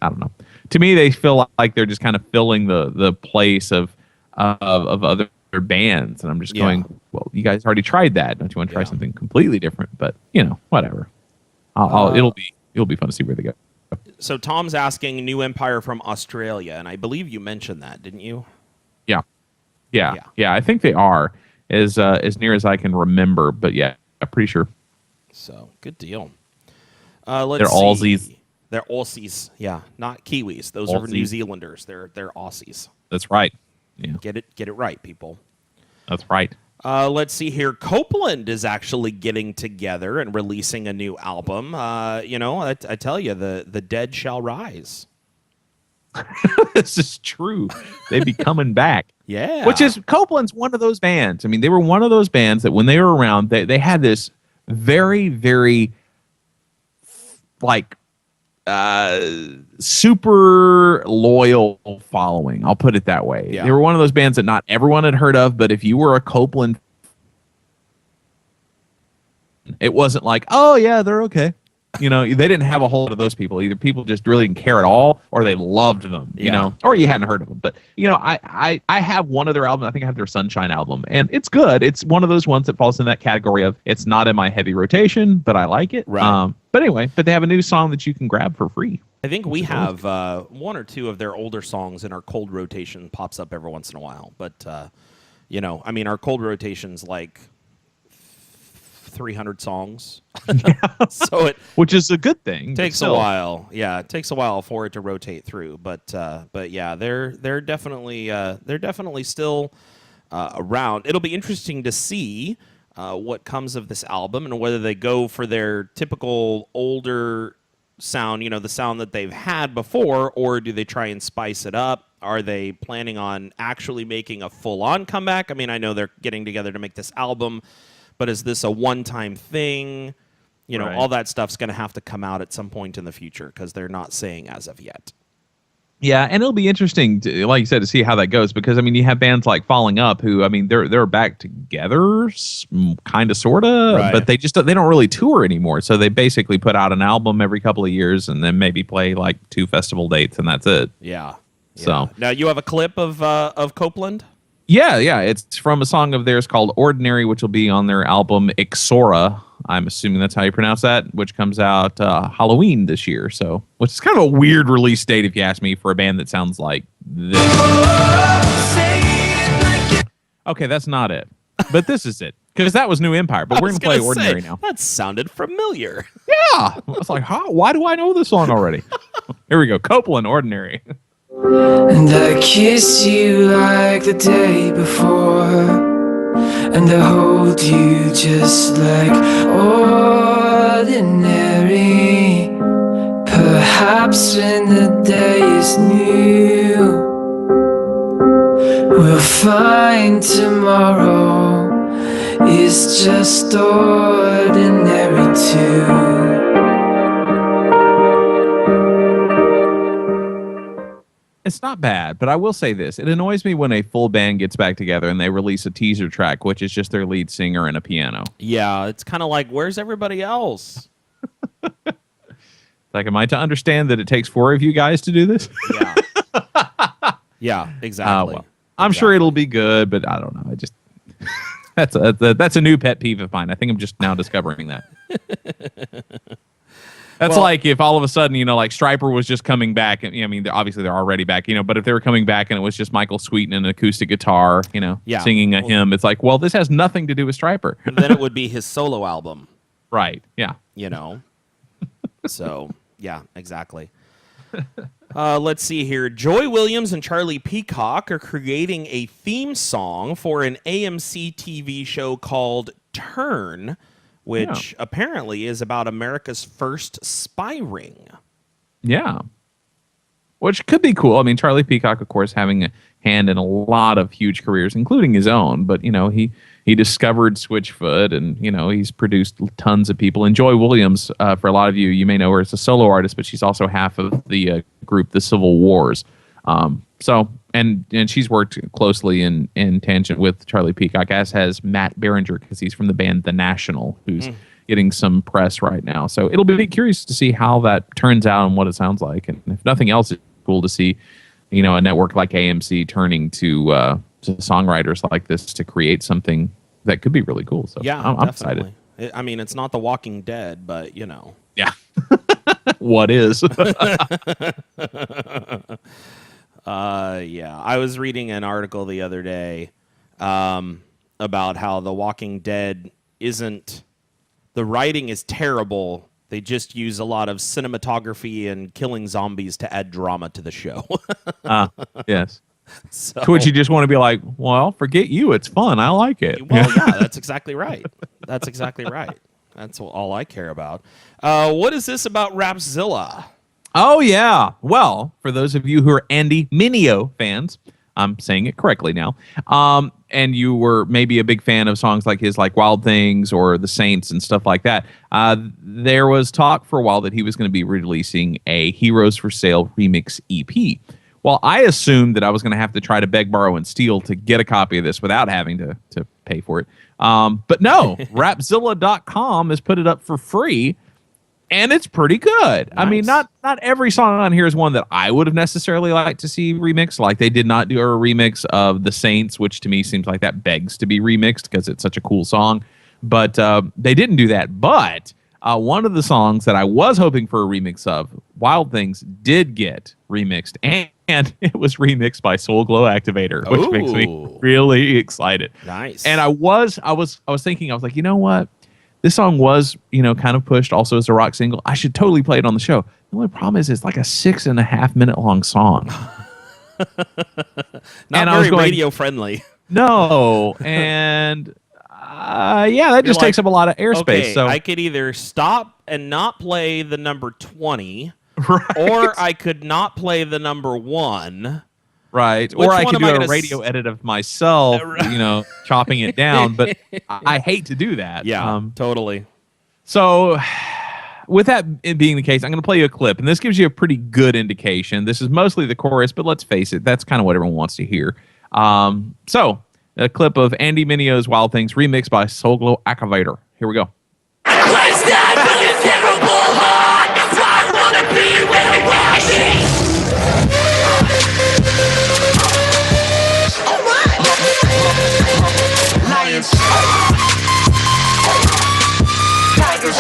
don't know. To me, they feel like they're just kind of filling the place of other bands, and I'm just going, well, you guys already tried that. Don't you want to try something completely different? But whatever. It'll be fun to see where they go. So Tom's asking New Empire from Australia, and I believe you mentioned that, didn't you? Yeah. I think they are, as near as I can remember. But yeah, I'm pretty sure. So good deal. They're Aussies. They're Aussies, yeah, not Kiwis. Those are New Zealanders. They're Aussies. That's right. Yeah, get it right, people. That's right. Let's see here. Copeland is actually getting together and releasing a new album. I tell you, the dead shall rise. This is true. They'd be coming back. Yeah. Which is, Copeland's one of those bands. I mean, they were one of those bands that when they were around, they had this very, very super loyal following. I'll put it that way. Yeah. They were one of those bands that not everyone had heard of, but if you were a Copeland, it wasn't like, oh yeah, they're okay. They didn't have a whole lot of those people. Either people just really didn't care at all, or they loved them, or you hadn't heard of them. But, I have one of their albums. I think I have their Sunshine album, and it's good. It's one of those ones that falls in that category of, it's not in my heavy rotation, but I like it. Right. But anyway, they have a new song that you can grab for free. I think we have one or two of their older songs in our cold rotation, pops up every once in a while. But, our cold rotation's like 300 songs. So which is a good thing. Takes a while. Yeah, it takes a while for it to rotate through. But yeah, they're definitely still around. It'll be interesting to see what comes of this album and whether they go for their typical older sound, the sound that they've had before, or do they try and spice it up? Are they planning on actually making a full-on comeback? I mean, I know they're getting together to make this album, but is this a one-time thing? Right. All that stuff's going to have to come out at some point in the future because they're not saying as of yet. Yeah, and it'll be interesting, like you said, to see how that goes, because, you have bands like Falling Up who, they're back together, kind of, sort of, right. But they don't really tour anymore. So they basically put out an album every couple of years and then maybe play like 2 festival dates, and that's it. Yeah. So now you have a clip of Copeland? Yeah. It's from a song of theirs called Ordinary, which will be on their album Ixora. I'm assuming that's how you pronounce that, which comes out Halloween this year. So, which is kind of a weird release date, if you ask me, for a band that sounds like this. Okay, that's not it. But this is it. Because that was New Empire. But we're going to play Ordinary now. That sounded familiar. Yeah. I was like, huh? Why do I know this song already? Here we go. Copeland, Ordinary. And I kiss you like the day before, and I hold you just like ordinary. Perhaps when the day is new, we'll find tomorrow is just ordinary too. It's not bad, but I will say this. It annoys me when a full band gets back together and they release a teaser track, which is just their lead singer and a piano. Yeah, it's kind of like, where's everybody else? Like, am I to understand that it takes 4 of you guys to do this? Yeah. Yeah, exactly. I'm sure it'll be good, but I don't know. I just that's a new pet peeve of mine. I think I'm just now discovering that. That's like if all of a sudden, like Stryper was just coming back, and obviously they're already back, but if they were coming back and it was just Michael Sweeten and an acoustic guitar, singing a hymn, it's like, well, this has nothing to do with Stryper. Then it would be his solo album. Right. Yeah. You know. So yeah, exactly. Let's see here. Joy Williams and Charlie Peacock are creating a theme song for an AMC TV show called Turn, which apparently is about America's first spy ring. Yeah. Which could be cool. I mean, Charlie Peacock, of course, having a hand in a lot of huge careers, including his own. But, he discovered Switchfoot, and, he's produced tons of people. And Joy Williams, for a lot of you may know her as a solo artist, but she's also half of the group, The Civil Wars. And she's worked closely in tangent with Charlie Peacock, as has Matt Berringer, because he's from the band The National, who's getting some press right now. So it'll be curious to see how that turns out and what it sounds like. And if nothing else, it's cool to see, a network like AMC turning to songwriters like this to create something that could be really cool. So yeah, I'm excited. I mean, it's not The Walking Dead, but Yeah. What is? Yeah, I was reading an article the other day about how The Walking Dead the writing is terrible. They just use a lot of cinematography and killing zombies to add drama to the show. Yes. So, To which you just want to be like, well, forget you. It's fun. I like it. well, yeah, that's exactly right. That's exactly right. That's all I care about. What is this about Rapzilla? Oh, yeah. Well, for those of you who are Andy Mineo fans, I'm saying it correctly now, and you were maybe a big fan of songs like his, like Wild Things or The Saints and stuff like that, there was talk for a while that he was going to be releasing a Heroes for Sale remix EP. Well, I assumed that I was going to have to try to beg, borrow, and steal to get a copy of this without having to pay for it. But no, Rapzilla.com has put it up for free, and it's pretty good. Nice. I mean, not every song on here is one that I would have necessarily liked to see remixed. Like, they did not do a remix of The Saints, which to me seems like that begs to be remixed because it's such a cool song. But they didn't do that. But one of the songs that I was hoping for a remix of, Wild Things, did get remixed, and it was remixed by Soul Glow Activator, which makes me really excited. Nice. And I was thinking, I was like, you know what? This song was, kind of pushed also as a rock single. I should totally play it on the show. The only problem is it's like a 6.5 minute long song. Not very radio friendly. No. And that just takes up a lot of airspace. Okay, so I could either stop and not play the number 20, right. or I could not play the number 1. Right. Which Or I one could am I do a gonna radio edit of myself, chopping it down. But I hate to do that. Yeah, totally. So with that being the case, I'm going to play you a clip. And this gives you a pretty good indication. This is mostly the chorus, but let's face it, that's kind of what everyone wants to hear. So a clip of Andy Mineo's Wild Things remixed by Soul Glow Activator. Here we go. Lions, tigers,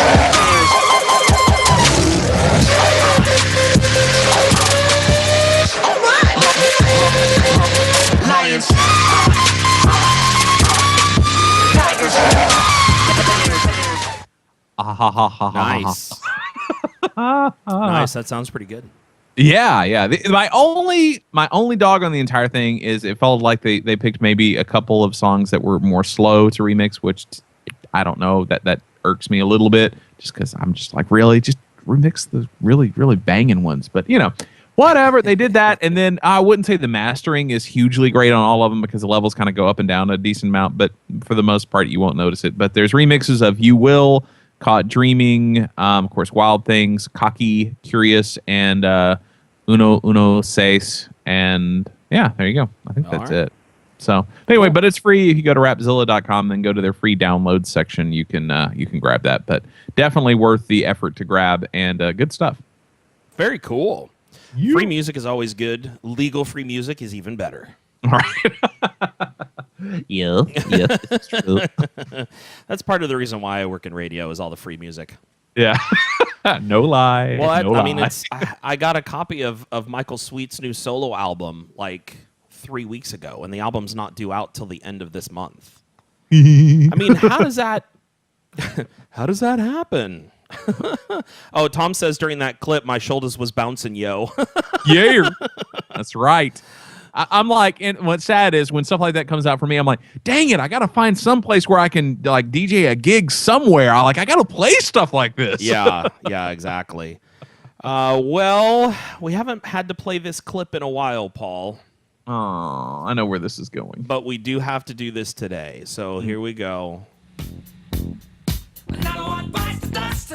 lions, tigers. Nice. Nice. That sounds pretty good. Yeah. My only dog on the entire thing is it felt like they picked maybe a couple of songs that were more slow to remix, which I don't know, that irks me a little bit, just because I'm just like, really, just remix the really, really banging ones. But whatever, they did that, and then I wouldn't say the mastering is hugely great on all of them because the levels kind of go up and down a decent amount, but for the most part, you won't notice it. But there's remixes of You Will, Caught Dreaming, of course, Wild Things, Cocky, Curious, and Uno Seis, and yeah, there you go. I think that's it. So anyway, but it's free. If you go to Rapzilla.com, then go to their free download section, you can grab that. But definitely worth the effort to grab, and good stuff. Very cool. Free music is always good. Legal free music is even better. All right. Yeah, it's true. That's part of the reason why I work in radio is all the free music. Yeah. No lie. Well, no I lie. mean, I got a copy of Michael Sweet's new solo album like 3 weeks ago, and the album's not due out till the end of this month. I mean, how does that How does that happen? Oh, Tom says during that clip, my shoulders was bouncing, yo. Yeah, that's right. I'm like, and what's sad is when stuff like that comes out for me, I'm like, dang it, I got to find some place where I can like DJ a gig somewhere. I got to play stuff like this. Yeah, exactly. Well, we haven't had to play this clip in a while, Paul. Oh, I know where this is going. But we do have to do this today. So here we go. Another one bites the dust.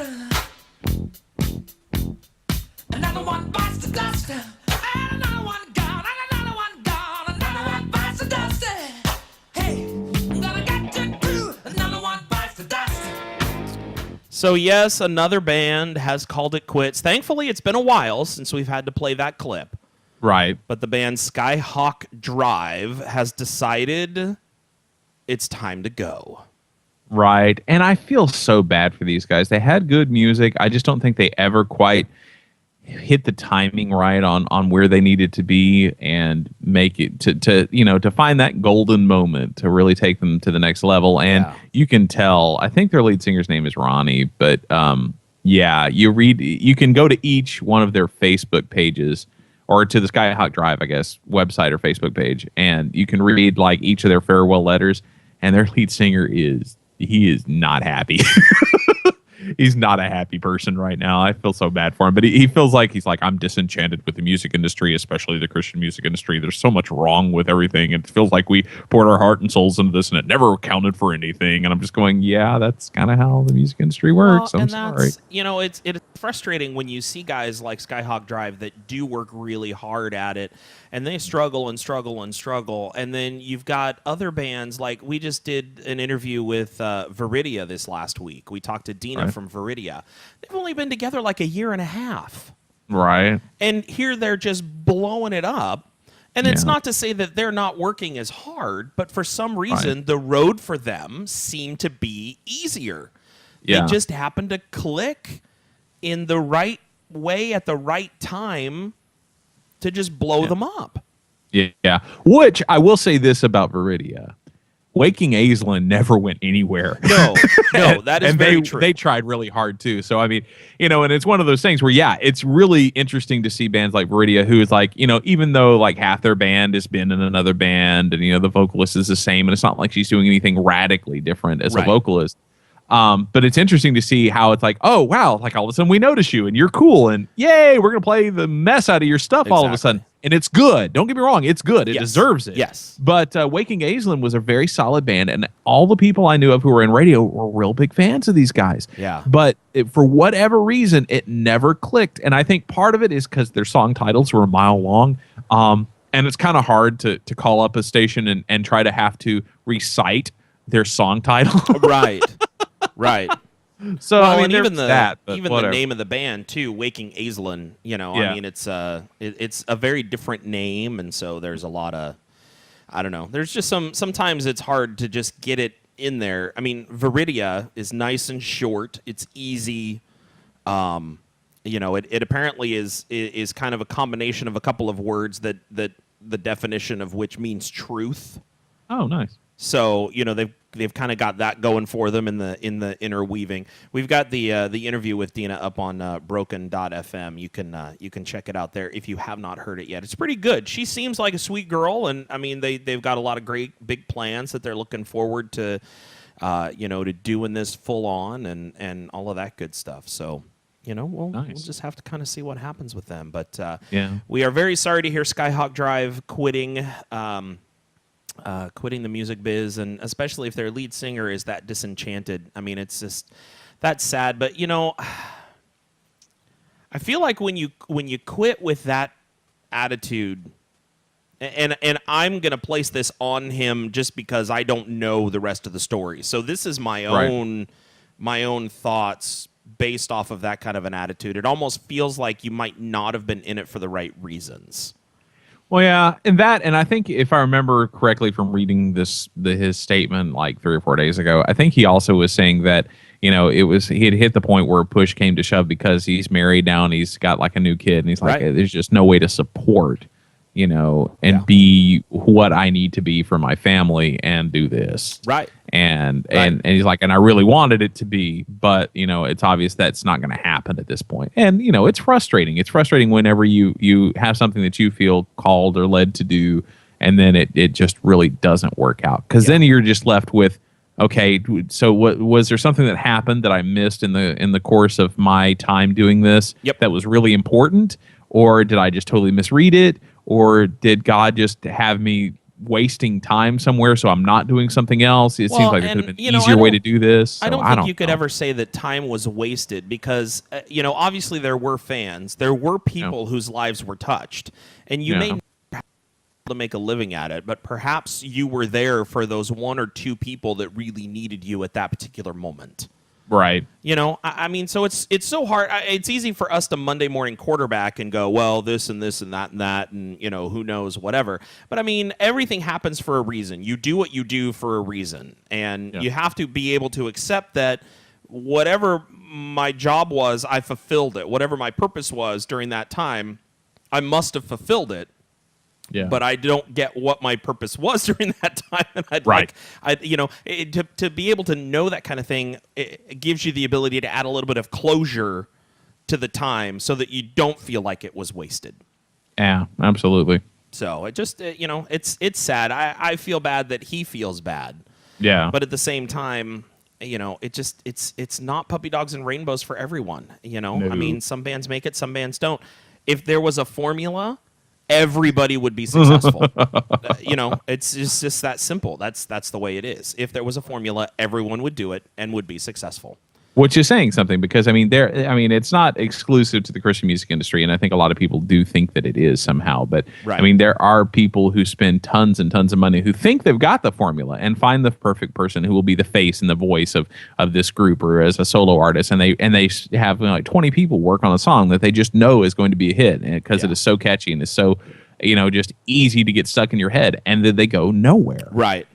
Another one bites the dust. And another one gone. And another one gone. Another one bites the dust. Hey, I'm gonna get you too. Another one bites the dust. So yes, another band has called it quits. Thankfully, it's been a while since we've had to play that clip. Right. But the band Skyhawk Drive has decided it's time to go. Right. And I feel so bad for these guys. They had good music. I just don't think they ever quite hit the timing right on where they needed to be and make it to find that golden moment to really take them to the next level. And you can tell, I think their lead singer's name is Ronnie, but you can go to each one of their Facebook pages or to the Skyhawk Drive, I guess, website or Facebook page, and you can read like each of their farewell letters, and their lead singer is not happy. He's not a happy person right now. I feel so bad for him, but he feels like I'm disenchanted with the music industry, especially the Christian music industry. There's so much wrong with everything. It feels like we poured our heart and souls into this and it never counted for anything. And I'm just going, yeah, that's kind of how the music industry works. I'm sorry. It's frustrating when you see guys like Skyhawk Drive that do work really hard at it and they struggle and struggle and struggle. And then you've got other bands, like we just did an interview with Viridia this last week. We talked to Dina from Viridia. They've only been together like a year and a half. Right. And here they're just blowing it up. And it's not to say that they're not working as hard, but for some reason, the road for them seemed to be easier. Yeah. They just happened to click in the right way at the right time to just blow them up. Yeah. Which I will say this about Viridia. Waking Aislinn never went anywhere. No, that is very true. They tried really hard too. So I mean, and it's one of those things where it's really interesting to see bands like Viridia who is like, even though like half their band has been in another band and the vocalist is the same and it's not like she's doing anything radically different as a vocalist. But it's interesting to see how it's like, oh wow, like all of a sudden we notice you and you're cool and yay, we're gonna play the mess out of your stuff all of a sudden. And it's good. Don't get me wrong, it's good. It deserves it. Yes. But Waking Aislinn was a very solid band, and all the people I knew of who were in radio were real big fans of these guys. Yeah. But for whatever reason, it never clicked. And I think part of it is because their song titles were a mile long. And it's kind of hard to call up a station and try to have to recite their song title. Right. So I mean, even the name of the band too, Waking Aislinn. I mean, it's a very different name, and so there's a lot of, I don't know. There's just sometimes it's hard to just get it in there. I mean, Viridia is nice and short. It's easy. It apparently is kind of a combination of a couple of words that the definition of which means truth. Oh, nice. So they've kind of got that going for them in the interweaving. We've got the interview with Dina up on broken.fm. You can check it out there if you have not heard it yet. It's pretty good. She seems like a sweet girl, and I mean they've got a lot of great big plans that they're looking forward to to doing this full on and all of that good stuff. So we'll just have to kind of see what happens with them. But we are very sorry to hear Skyhawk Drive quitting. Quitting the music biz, and especially if their lead singer is that disenchanted. I mean, it's just that's sad. But I feel like when you quit with that attitude, and I'm gonna place this on him just because I don't know the rest of the story. So this is my own thoughts based off of that kind of an attitude. It almost feels like you might not have been in it for the right reasons. Well, yeah, and I think if I remember correctly from reading his statement like 3 or 4 days ago, I think he also was saying that he had hit the point where push came to shove because he's married now and he's got like a new kid and he's like, there's just no way to support, and be what I need to be for my family and do this. Right. And he's like, and I really wanted it to be, but it's obvious that's not going to happen at this point. And it's frustrating. It's frustrating whenever you have something that you feel called or led to do, and then it just really doesn't work out. Because then you're just left with, okay, so what was there something that happened that I missed in the course of my time doing this that was really important, or did I just totally misread it, or did God just have me wasting time somewhere so I'm not doing something else? It seems like there could have been an easier way to do this. So I don't think you could ever say that time was wasted because, obviously there were fans. There were people whose lives were touched. And you may not be able to make a living at it, but perhaps you were there for those one or two people that really needed you at that particular moment. Right. I mean, so it's so hard. It's easy for us to Monday morning quarterback and go, well, this and this and that, and who knows, whatever. But I mean, everything happens for a reason. You do what you do for a reason, and you have to be able to accept that whatever my job was, I fulfilled it. Whatever my purpose was during that time, I must have fulfilled it. Yeah. But I don't get what my purpose was during that time, and to be able to know that kind of thing, it gives you the ability to add a little bit of closure to the time, so that you don't feel like it was wasted. Yeah, absolutely. So it just it's sad. I feel bad that he feels bad. Yeah. But at the same time, it's not puppy dogs and rainbows for everyone. No. I mean, some bands make it, some bands don't. If there was a formula, everybody would be successful. It's just that simple. That's the way it is. If there was a formula, everyone would do it and would be successful. Which is saying something, because it's not exclusive to the Christian music industry, and I think a lot of people do think that it is somehow. But I mean, there are people who spend tons and tons of money who think they've got the formula and find the perfect person who will be the face and the voice of this group, or as a solo artist, and they have like 20 people work on a song that they just know is going to be a hit, because it is so catchy and is so just easy to get stuck in your head, and then they go nowhere. Right.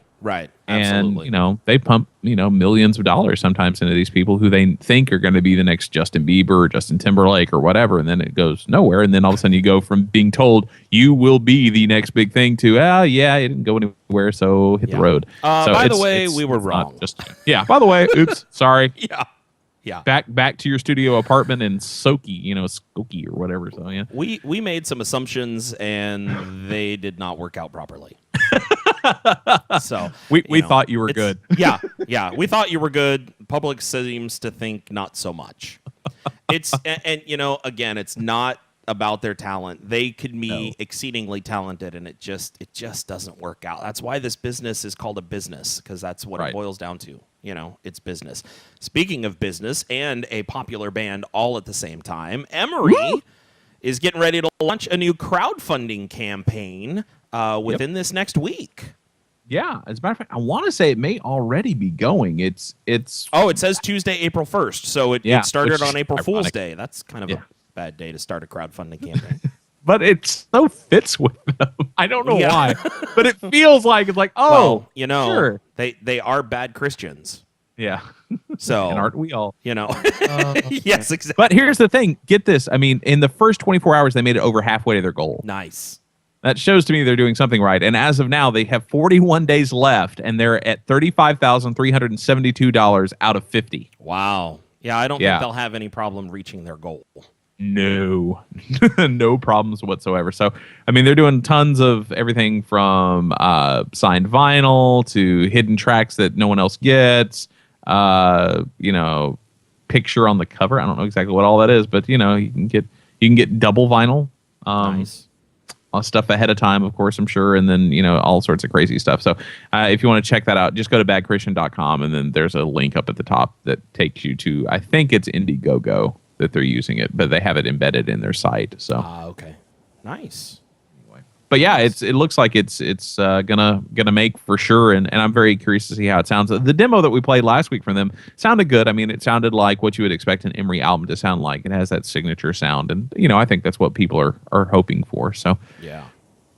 Absolutely. And they pump millions of dollars sometimes into these people who they think are going to be the next Justin Bieber or Justin Timberlake or whatever, and then it goes nowhere. And then all of a sudden you go from being told you will be the next big thing to it didn't go anywhere, so hit the road. By the way, we were wrong. By the way, oops, sorry. Yeah. Back to your studio apartment in Skokie or whatever. So yeah. We made some assumptions and they did not work out properly. So we thought you were good. Yeah. We thought you were good. Public seems to think not so much. It's and again, it's not about their talent. They could be exceedingly talented, and it just doesn't work out. That's why this business is called a business, because that's what it boils down to. It's business. Speaking of business and a popular band all at the same time, Emery is getting ready to launch a new crowdfunding campaign within this next week. Yeah, as a matter of fact, I want to say it may already be going. It says Tuesday, April 1st, so it started on April Fool's Day. That's kind of a bad day to start a crowdfunding campaign. But it so fits with them. I don't know why, but it feels like it's like, sure. They are bad Christians. Yeah. So and aren't we all? Yes, exactly. But here's the thing. Get this. I mean, in the first 24 hours, they made it over halfway to their goal. Nice. That shows to me they're doing something right. And as of now, they have 41 days left, and they're at $35,372 out of 50. Wow. Yeah, I don't think they'll have any problem reaching their goal. No, no problems whatsoever. So, I mean, they're doing tons of everything from signed vinyl to hidden tracks that no one else gets. Picture on the cover. I don't know exactly what all that is, but you can get double vinyl. Nice. Stuff ahead of time, of course, I'm sure, and then all sorts of crazy stuff. So if you want to check that out, just go to badchristian.com, and then there's a link up at the top that takes you to, I think it's Indiegogo that they're using it, but they have it embedded in their site. So okay, nice. But yeah, it looks like it's gonna make for sure, and I'm very curious to see how it sounds. The demo that we played last week from them sounded good. I mean, it sounded like what you would expect an Emery album to sound like. It has that signature sound, and I think that's what people are hoping for. So yeah,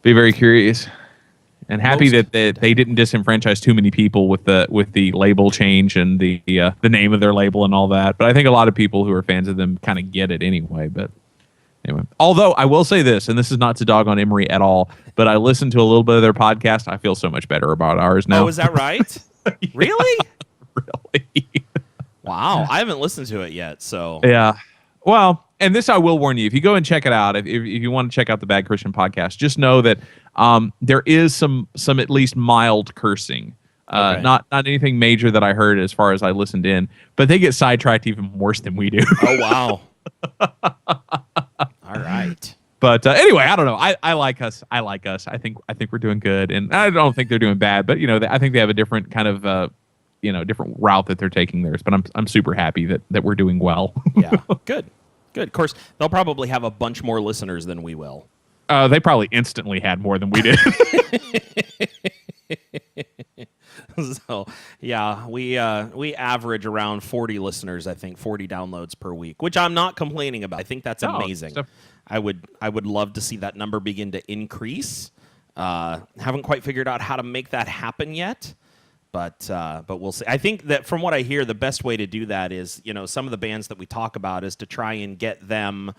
be very curious and happy that they didn't disenfranchise too many people with the label change and the name of their label and all that. But I think a lot of people who are fans of them kind of get it anyway. But anyway, although I will say this, and this is not to dog on Emery at all, but I listened to a little bit of their podcast. I feel so much better about ours now. Oh, is that right? Really? Really? Wow, I haven't listened to it yet. So Yeah. Well, and this I will warn you: if you go and check it out, if you want to check out the Bad Christian podcast, just know that there is some at least mild cursing. Okay. Not anything major that I heard as far as I listened in, but they get sidetracked even worse than we do. Oh wow. All right. But anyway, I don't know. I like us. I think we're doing good, and I don't think they're doing bad. But I think they have a different kind of different route that they're taking theirs. But I'm super happy that we're doing well. Yeah. Good. Of course, they'll probably have a bunch more listeners than we will. They probably instantly had more than we did. So yeah, we average around 40 listeners. I think 40 downloads per week, which I'm not complaining about. I think that's amazing. I would love to see that number begin to increase. Haven't quite figured out how to make that happen yet, but we'll see. I think that from what I hear, the best way to do that is, some of the bands that we talk about is to try and get them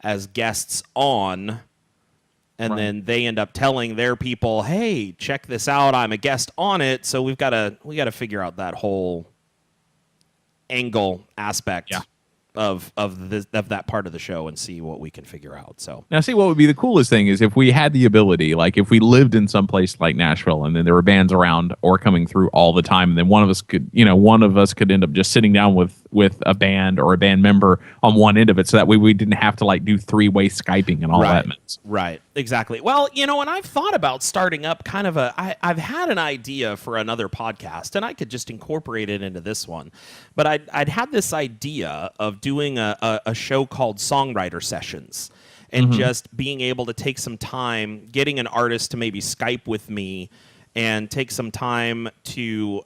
as guests on, and then they end up telling their people, "Hey, check this out! I'm a guest on it." So we got to figure out that whole angle aspect of that part of the show and see what we can figure out. So now, see, what would be the coolest thing is if we had the ability, like if we lived in some place like Nashville, and then there were bands around or coming through all the time, and then one of us could end up just sitting down with a band or a band member on one end of it, so that way we didn't have to do 3-way Skyping and all that mess. Right, exactly. Well, and I've thought about starting up kind of I've had an idea for another podcast, and I could just incorporate it into this one, but I'd had this idea of doing a show called Songwriter Sessions, and just being able to take some time, getting an artist to maybe Skype with me and take some time to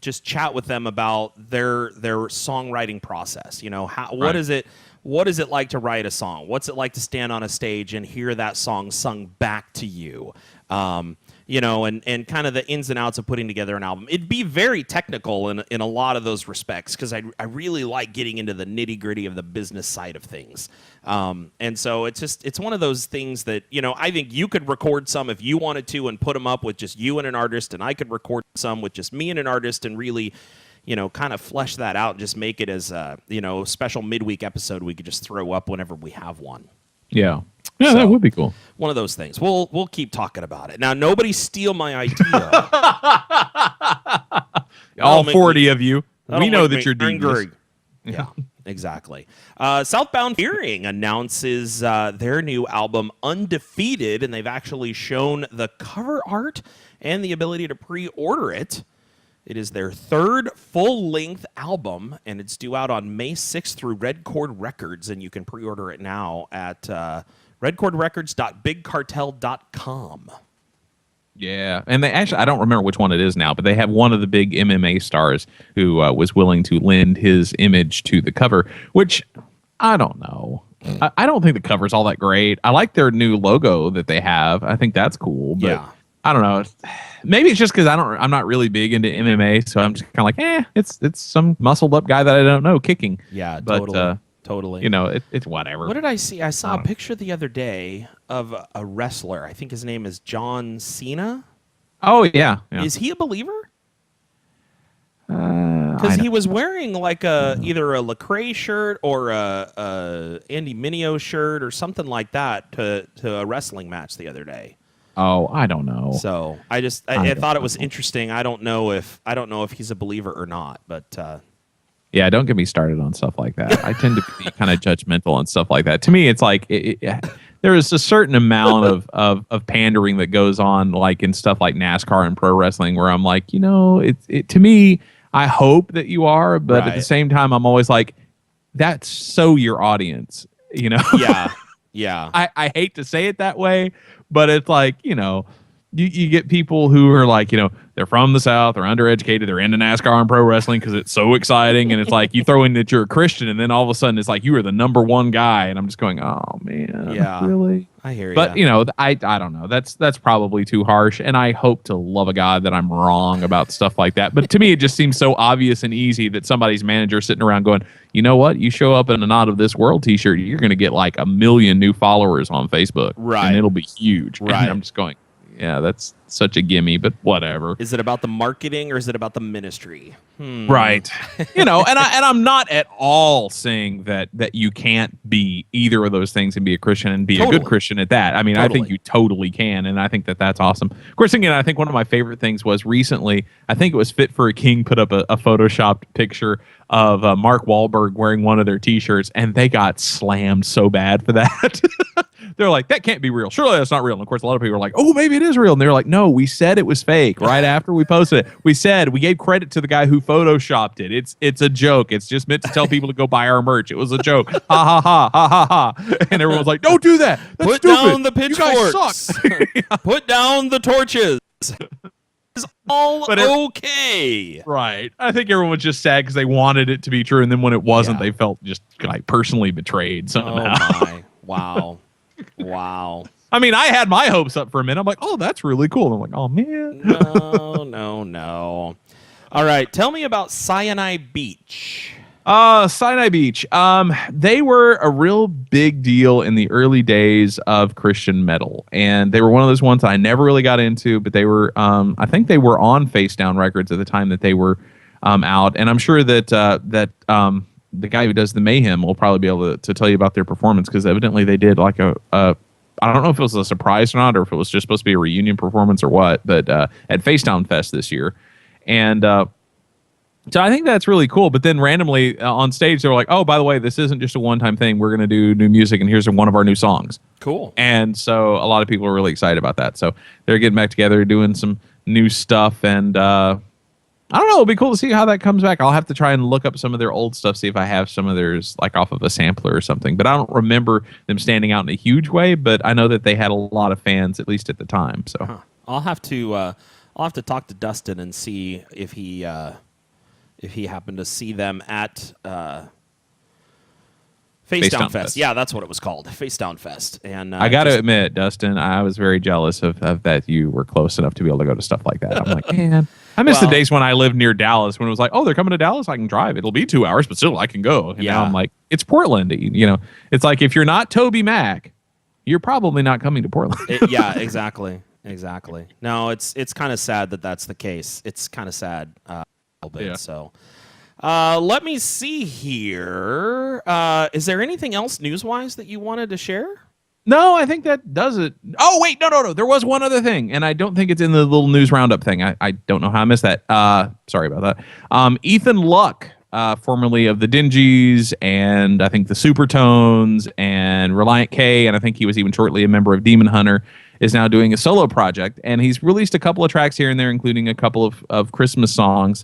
just chat with them about their songwriting process. What is it like to write a song? What's it like to stand on a stage and hear that song sung back to you? And kind of the ins and outs of putting together an album. It'd be very technical in a lot of those respects, because I really like getting into the nitty gritty of the business side of things. And so it's one of those things that, I think you could record some if you wanted to and put them up with just you and an artist, and I could record some with just me and an artist and really, kind of flesh that out and just make it as a, special midweek episode we could just throw up whenever we have one. Yeah. Yeah, that would be cool. One of those things. We'll keep talking about it. Now, nobody steal my idea. All 40 of you. We know that you're devious. Yeah, exactly. Southbound Hearing announces their new album, Undefeated, and they've actually shown the cover art and the ability to pre-order it. It is their third full-length album, and it's due out on May 6th through Red Chord Records, and you can pre-order it now at redchordrecords.bigcartel.com. Yeah, and they actually, I don't remember which one it is now, but they have one of the big MMA stars who was willing to lend his image to the cover, which I don't know. I don't think the cover's all that great. I like their new logo that they have. I think that's cool, but Yeah. I don't know. Maybe it's just because I'm not really big into MMA, so I'm just kind of like, it's some muscled up guy that I don't know kicking. Yeah, but, totally. It's whatever. What did I see? I saw a picture the other day of a wrestler. I think his name is John Cena. Oh yeah. Is he a believer? I Because he don't- was wearing like either a Lecrae shirt or a Andy Mineo shirt or something like that to a wrestling match the other day. Oh, I don't know. So I thought it was interesting. I don't know if he's a believer or not, but Yeah, don't get me started on stuff like that. I tend to be kind of judgmental on stuff like that. To me, it's like there is a certain amount of pandering that goes on, like in stuff like NASCAR and pro wrestling, where I'm like, it to me, I hope that you are, but at the same time, I'm always like, that's so your audience, Yeah. I hate to say it that way, but it's like, you get people who are like, they're from the South, they're undereducated, they're into NASCAR and pro wrestling because it's so exciting. And it's like you throw in that you're a Christian, and then all of a sudden it's like you are the number one guy. And I'm just going, oh, man. Yeah. Really? I hear you. But, I don't know. That's probably too harsh. And I hope to love a God that I'm wrong about stuff like that. But to me, it just seems so obvious and easy that somebody's manager sitting around going, you know what? You show up in a Not of This World t-shirt, you're going to get like 1 million new followers on Facebook. Right. And it'll be huge. Right. And I'm just going, yeah, that's such a gimme, but whatever. Is it about the marketing or is it about the ministry? Right. And I'm not at all saying that you can't be either of those things and be a Christian and be a good Christian at that. I mean, I think you totally can, and I think that that's awesome. Of course, again, I think one of my favorite things was recently, I think it was Fit for a King put up a photoshopped picture of Mark Wahlberg wearing one of their T-shirts, and they got slammed so bad for that. They're like, that can't be real. Surely that's not real. And of course, a lot of people are like, oh, maybe it is real. And they're like, no, we said it was fake right after we posted it. We gave credit to the guy who photoshopped it. It's a joke. It's just meant to tell people to go buy our merch. It was a joke. Ha ha ha ha ha ha. And everyone's like, don't do that. That's Put stupid. down the pitchforks. Put down the torches. It's all okay. Right. I think everyone was just sad because they wanted it to be true. And then when it wasn't, they felt just like personally betrayed somehow. Oh my. Wow. Wow. I mean, I had my hopes up for a minute. I'm like, oh, that's really cool. And I'm like, oh, man. No. All right. Tell me about Sinai Beach. Sinai Beach. They were a real big deal in the early days of Christian metal. And they were one of those ones I never really got into, but they were, I think they were on Face Down Records at the time that they were out. And I'm sure that the guy who does the Mayhem will probably be able to tell you about their performance, because evidently they did like I don't know if it was a surprise or not, or if it was just supposed to be a reunion performance or what, but at Face Down Fest this year. And so I think that's really cool. But then randomly on stage, they were like, oh, by the way, this isn't just a one-time thing. We're going to do new music, and here's one of our new songs. Cool. And so a lot of people are really excited about that. So they're getting back together, doing some new stuff, and I don't know. It'll be cool to see how that comes back. I'll have to try and look up some of their old stuff, see if I have some of theirs like off of a sampler or something. But I don't remember them standing out in a huge way. But I know that they had a lot of fans, at least at the time. So I'll have to talk to Dustin and see if he happened to see them at Face Down Fest. Yeah, that's what it was called, Face Down Fest. And I got to admit, Dustin, I was very jealous of that you were close enough to be able to go to stuff like that. I'm like, man, I miss the days when I lived near Dallas, when it was like, oh, they're coming to Dallas, I can drive. It'll be 2 hours, but still I can go. And now I'm like, it's Portland. It's like, if you're not Toby Mac, you're probably not coming to Portland. Yeah, exactly. No, it's kind of sad that that's the case. It's kind of sad a little bit. Yeah. So let me see here. Is there anything else news-wise that you wanted to share? No, I think that does it. Oh, wait, no. There was one other thing, and I don't think it's in the little news roundup thing. I don't know how I missed that. Sorry about that. Ethan Luck, formerly of the Dingies, and I think the Supertones, and Reliant K, and I think he was even shortly a member of Demon Hunter, is now doing a solo project, and he's released a couple of tracks here and there, including a couple of Christmas songs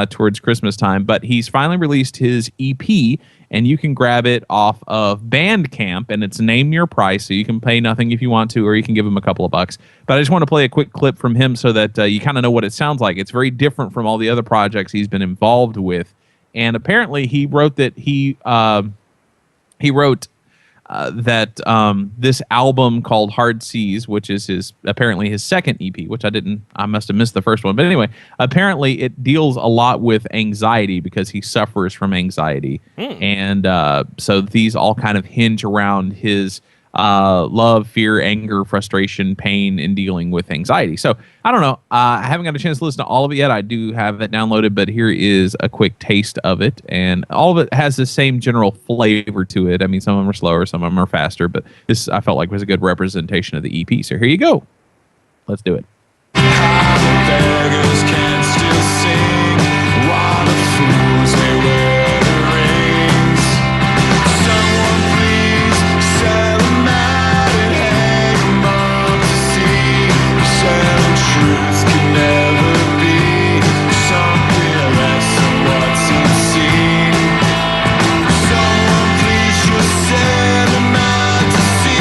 towards Christmas time. But he's finally released his EP, and you can grab it off of Bandcamp, and it's Name Your Price, so you can pay nothing if you want to, or you can give him a couple of bucks. But I just want to play a quick clip from him so that you kind of know what it sounds like. It's very different from all the other projects he's been involved with, and apparently he wrote that this album called Hard Seas, which is apparently his second EP, which I must have missed the first one. But anyway, apparently it deals a lot with anxiety because he suffers from anxiety. And so these all kind of hinge around his love, fear, anger, frustration, pain in dealing with anxiety. So I don't know. I haven't got a chance to listen to all of it yet. I do have it downloaded, but here is a quick taste of it. And all of it has the same general flavor to it. I mean, some of them are slower, some of them are faster, but this I felt like was a good representation of the EP. So here you go. Let's do it. Beggars can still sing while the fools may wear the rings. Someone please sell them out and hang them up to see. Selling truth can never be something less than what seems seen. Someone please just sell them out to see.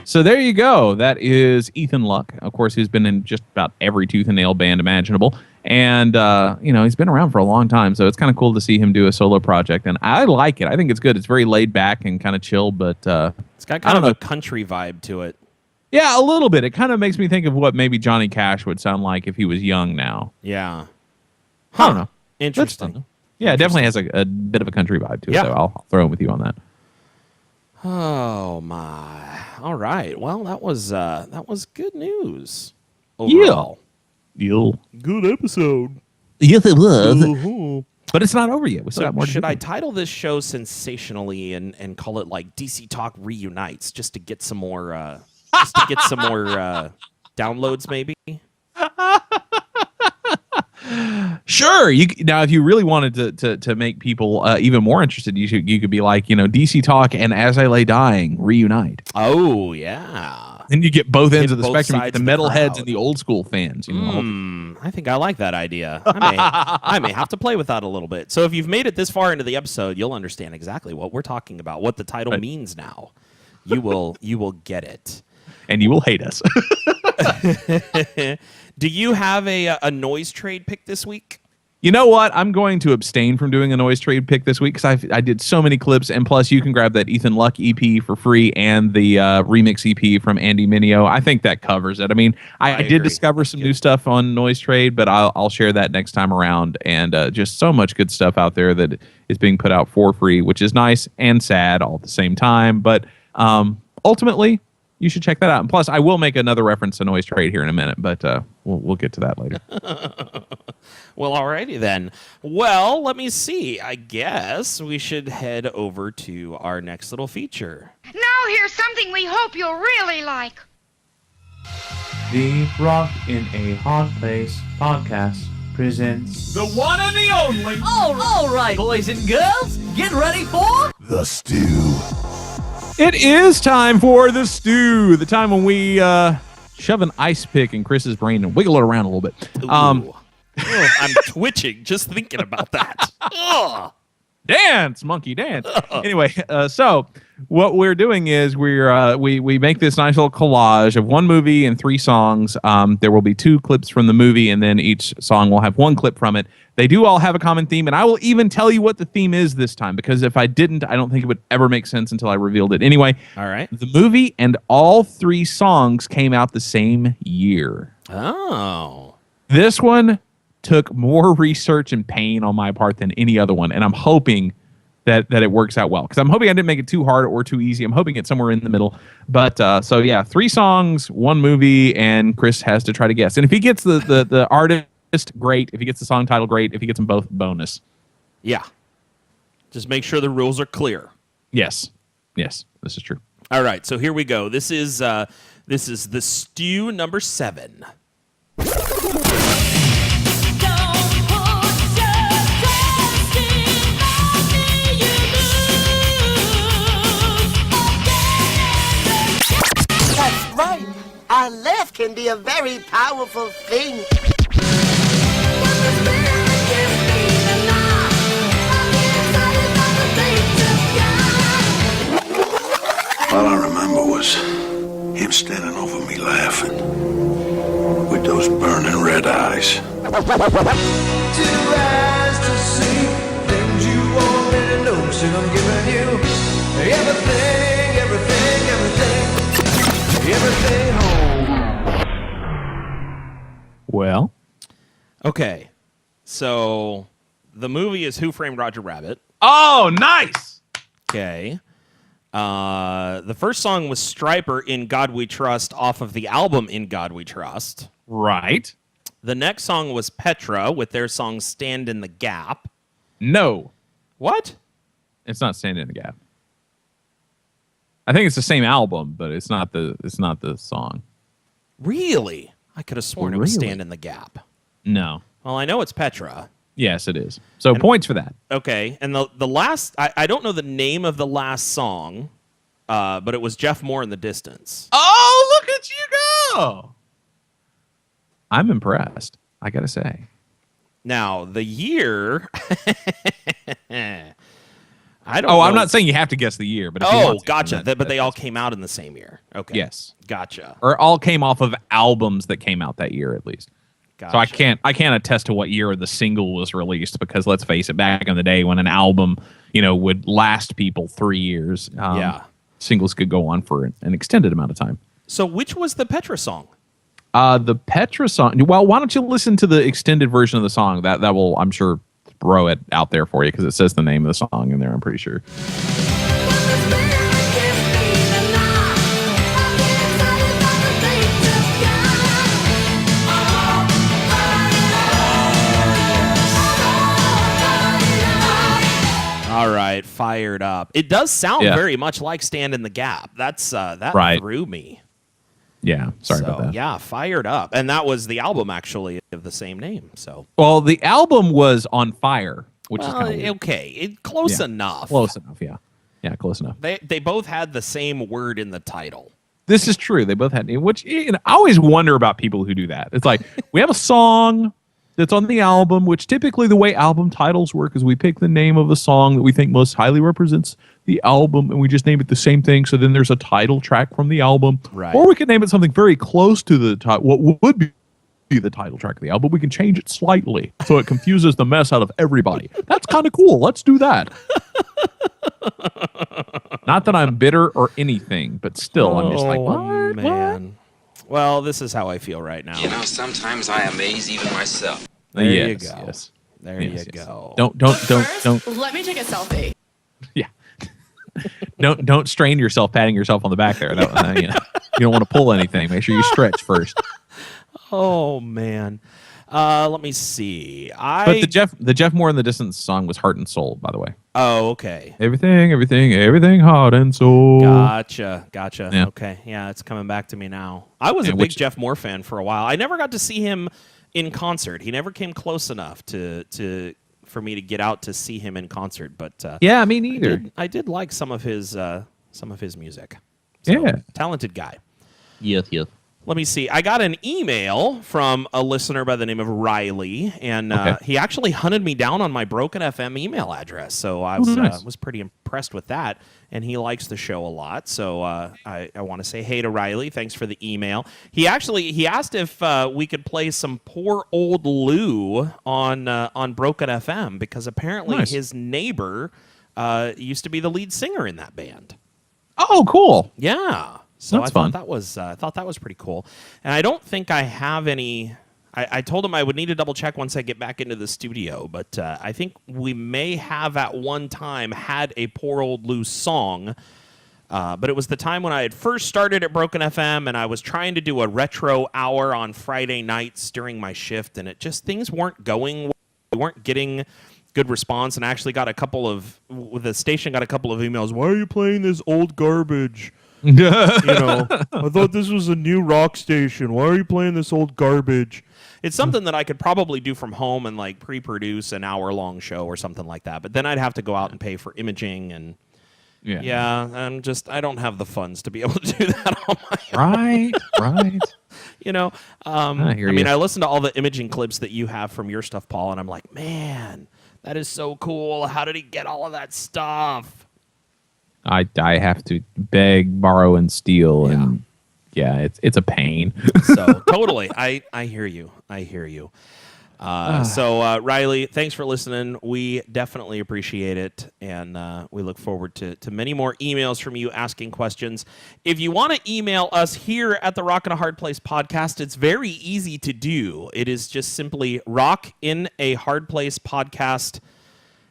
So there you go. That is Ethan Luck, of course, who's been in just about every Tooth and Nail band imaginable. And, he's been around for a long time, so it's kind of cool to see him do a solo project. And I like it. I think it's good. It's very laid back and kind of chill, but it's got kind of a country vibe to it. Yeah, a little bit. It kind of makes me think of what maybe Johnny Cash would sound like if he was young now. Yeah. I don't know. Interesting. Yeah, it definitely has a bit of a country vibe to it, so I'll throw in with you on that. Oh, my. All right. Well, that was good news. Overall. Good episode. Yes, it was. But it's not over yet. We still got more to Should do. I title this show sensationally and call it like DC Talk Reunites just to get some more downloads maybe? Sure. Now, if you really wanted to make people even more interested, you could be like, DC Talk and As I Lay Dying reunite. Oh yeah. Then you get both ends of the both spectrum. You get sides the of the metalheads crowd. and the old school fans. I think I like that idea. I may have to play with that a little bit. So if you've made it this far into the episode, you'll understand exactly what we're talking about, what the title means now. You will get it. And you will hate us. Do you have a noise trade pick this week? You know what? I'm going to abstain from doing a noise trade pick this week because I did so many clips, and plus you can grab that Ethan Luck EP for free and the remix EP from Andy Mineo. I think that covers it. I mean, I did discover some new stuff on noise trade, but I'll share that next time around. And just so much good stuff out there that is being put out for free, which is nice and sad all at the same time. But ultimately, you should check that out. And plus, I will make another reference to noise trade here in a minute, but we'll get to that later. Well, alrighty then. Well, let me see. I guess we should head over to our next little feature. Now here's something we hope you'll really like. The Rock in a Hot Place podcast presents The one and the only. All right, boys and girls, get ready for The Stew. It is time for the stew, the time when we shove an ice pick in Chris's brain and wiggle it around a little bit. Ooh. I'm twitching just thinking about that. Ugh. Dance, monkey, dance. Anyway, so what we're doing is we make this nice little collage of one movie and 3 songs. There will be 2 clips from the movie, and then each song will have 1 clip from it. They do all have a common theme, and I will even tell you what the theme is this time, because if I didn't, I don't think it would ever make sense until I revealed it. Anyway, all right. The movie and all 3 songs came out the same year. Oh. This one took more research and pain on my part than any other one, and I'm hoping that it works out well, because I'm hoping I didn't make it too hard or too easy. I'm hoping it's somewhere in the middle. But so yeah, 3 songs, 1 movie, and Chris has to try to guess. And if he gets the artist, great. If he gets the song title, great. If he gets them both, bonus. Yeah. Just make sure the rules are clear. Yes, this is true. All right, so here we go. This is the stew number 7. That's right. Our laugh can be a very powerful thing. All I remember was him standing over me laughing with those burning red eyes. 2 eyes to see things you already know. So I'm giving you everything home. Well, okay. So the movie is Who Framed Roger Rabbit. Oh, nice. Okay. The first song was Stryper, In God We Trust, off of the album In God We Trust. Right. The next song was Petra with their song Stand in the Gap. No. What? It's not Stand in the Gap. I think it's the same album, but it's not the song. Really? I could have sworn it was Stand in the Gap. No. Well, I know it's Petra. Yes, it is. So points for that. Okay, and the last, I don't know the name of the last song, but it was Jeff Moore in the Distance. Oh, look at you go! I'm impressed, I gotta say. Now, the year... I'm not saying you have to guess the year, but if you want to, gotcha. But they all came out in the same year. Okay. Yes. Gotcha. Or all came off of albums that came out that year, at least. Gotcha. So I can't attest to what year the single was released, because let's face it, back in the day when an album, would last people 3 years, singles could go on for an extended amount of time. So which was the Petra song? The Petra song. Well, why don't you listen to the extended version of the song? That will, I'm sure, throw it out there for you, because it says the name of the song in there, I'm pretty sure. Fired Up. It does sound very much like Stand in the Gap. That's that threw me. Yeah, sorry about that. Yeah, Fired Up. And that was the album, actually, of the same name. So, well, the album was On Fire, which is kind of okay. Close enough. Close enough, yeah. Yeah, close enough. They both had the same word in the title. This is true. They both had, which I always wonder about people who do that. It's like, we have a song that's on the album, which typically the way album titles work is we pick the name of the song that we think most highly represents the album, and we just name it the same thing. So then there's a title track from the album. Right. Or we could name it something very close to the title, what would be the title track of the album. We can change it slightly so it confuses the mess out of everybody. That's kind of cool. Let's do that. Not that I'm bitter or anything, but still, I'm just like, what? Man. Well, this is how I feel right now. You know, sometimes I amaze even myself. There you go. Yes. There you go. Don't. Let me take a selfie. Yeah. don't strain yourself patting yourself on the back there. You don't want to pull anything. Make sure you stretch first. Oh man. Let me see. But the Jeff Moore in the Distance song was Heart and Soul, by the way. Oh, okay. Everything, heart and soul. Gotcha. Yeah. Okay. Yeah, it's coming back to me now. I was a big Jeff Moore fan for a while. I never got to see him in concert. He never came close enough for me to get out to see him in concert. But yeah, me neither. I did like some of his music. So, yeah, talented guy. Yes. Let me see. I got an email from a listener by the name of Riley, and he actually hunted me down on my Broken FM email address. So I was pretty impressed with that, and he likes the show a lot. So I want to say hey to Riley. Thanks for the email. He asked if we could play some Poor Old Lou on Broken FM because apparently his neighbor used to be the lead singer in that band. Oh, cool. Yeah. So that's fun. I thought that was pretty cool. And I don't think I have any. I told him I would need to double check once I get back into the studio, but I think we may have at one time had a Poor Old Lou song. But it was the time when I had first started at Broken FM, and I was trying to do a retro hour on Friday nights during my shift, and things weren't going well. We weren't getting good response, and I actually got the station got a couple of emails. Why are you playing this old garbage? I thought this was a new rock station. Why are you playing this old garbage? It's something that I could probably do from home and like pre-produce an hour-long show or something like that. But then I'd have to go out and pay for imaging and I don't have the funds to be able to do that on my own. Right. I listen to all the imaging clips that you have from your stuff, Paul, and I'm like, man, that is so cool. How did he get all of that stuff? I have to beg, borrow, and steal, and it's a pain. So totally, I hear you. So Riley, thanks for listening. We definitely appreciate it, and we look forward to many more emails from you asking questions. If you want to email us here at the Rock in a Hard Place podcast, it's very easy to do. It is just simply rockinaHardPlacePodcast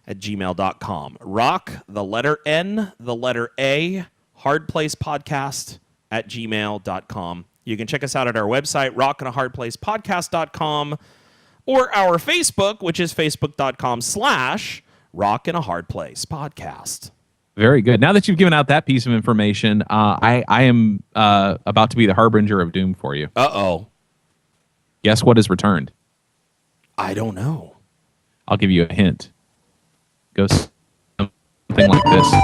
@gmail.com. Rock, the letter N, the letter A, hardplacepodcast @gmail.com. You can check us out at our website, rockinaHardPlacePodcast.com, or our Facebook, which is facebook.com/rockinaHardPlacePodcast. Very good. Now that you've given out that piece of information, I am about to be the harbinger of doom for you. Uh-oh. Guess what is returned? I don't know. I'll give you a hint. Goes something like this. No.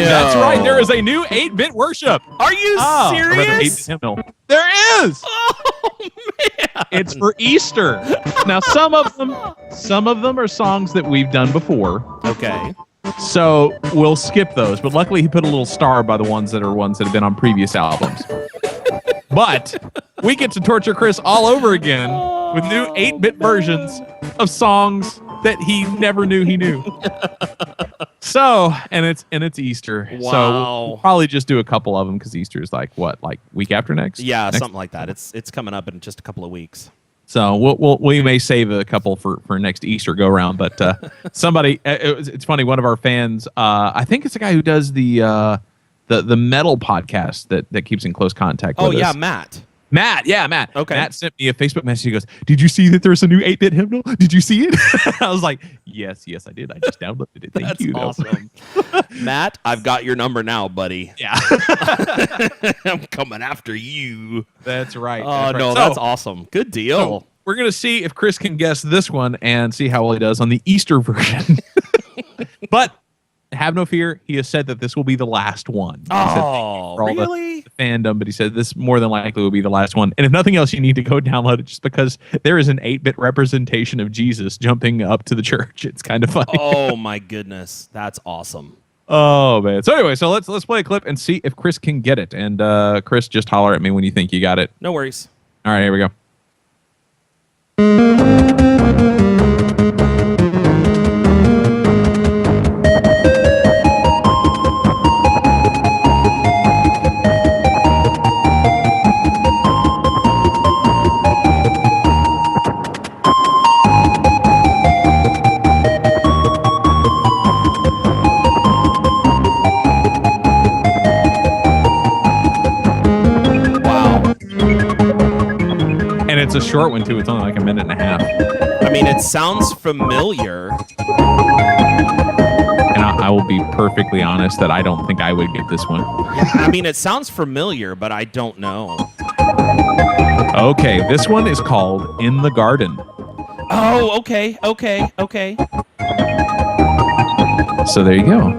That's right. There is a new 8-bit worship. Are you serious? There is. Oh man! It's for Easter. Now some of them are songs that we've done before. Okay. So we'll skip those. But luckily, he put a little star by the ones that have been on previous albums. But we get to torture Chris all over again with new 8-bit versions of songs that he never knew he knew. So, and it's Easter. Wow. So we'll probably just do a couple of them because Easter is like week after next? Yeah, something like that. It's coming up in just a couple of weeks. So we may save a couple for next Easter go round. But somebody, it's funny. One of our fans, I think it's a guy who does the metal podcast that keeps in close contact with us. Oh yeah, Matt. Matt. Okay. Matt sent me a Facebook message. He goes, "Did you see that there's a new 8-bit hymnal? Did you see it?" I was like, yes, I did. I just downloaded it. Thank you. That's awesome. Matt, I've got your number now, buddy. Yeah. I'm coming after you. That's right. Oh, no, that's awesome. Good deal. So we're going to see if Chris can guess this one and see how well he does on the Easter version. But have no fear. He has said that this will be the last one. Oh, really? The fandom, but he said this more than likely will be the last one. And if nothing else, you need to go download it just because there is an 8-bit representation of Jesus jumping up to the church. It's kind of funny. Oh, my goodness. That's awesome. Oh, man. So anyway, so let's play a clip and see if Chris can get it. And Chris, just holler at me when you think you got it. No worries. All right, here we go. It's a short one too. It's only like a minute and a half. I mean, it sounds familiar. And I will be perfectly honest that I don't think I would get this one. Yeah, I mean, it sounds familiar, but I don't know. Okay, this one is called "In the Garden." Oh, okay. So there you go.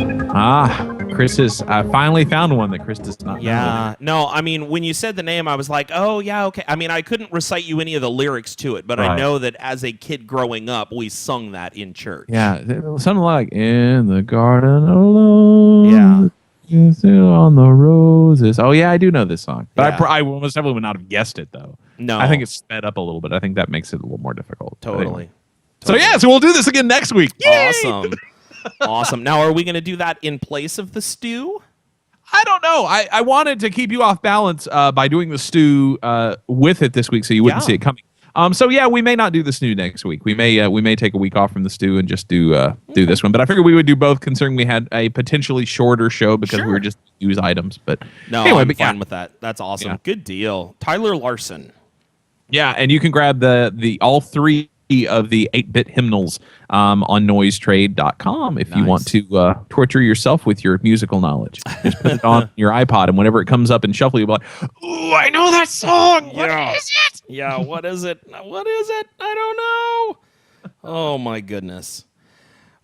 Chris has finally found one that Chris does not know. Yeah. No, I mean, when you said the name, I was like, oh, yeah, okay. I mean, I couldn't recite you any of the lyrics to it, but I know that as a kid growing up, we sung that in church. Yeah, something like "In the Garden Alone." Yeah. You still on the roses. Oh, yeah, I do know this song. But I almost definitely would not have guessed it, though. No. I think it's sped up a little bit. I think that makes it a little more difficult. Totally. So, yeah, so we'll do this again next week. Yay! Awesome. Awesome. Now, are we going to do that in place of the stew? I don't know. I wanted to keep you off balance by doing the stew with it this week so you wouldn't see it coming. So yeah, we may not do the stew next week. We may take a week off from the stew and just do this one. But I figured we would do both, considering we had a potentially shorter show because we were just use items. But no, anyway, I'm fine with that. That's awesome. Yeah. Good deal, Tyler Larson. Yeah, and you can grab the all three of the 8-bit hymnals on noisetrade.com if you want to torture yourself with your musical knowledge. Just put it on your iPod, and whenever it comes up in shuffle, you'll be like, "Ooh, I know that song. What is it?" Yeah, what is it? What is it? I don't know. Oh, my goodness.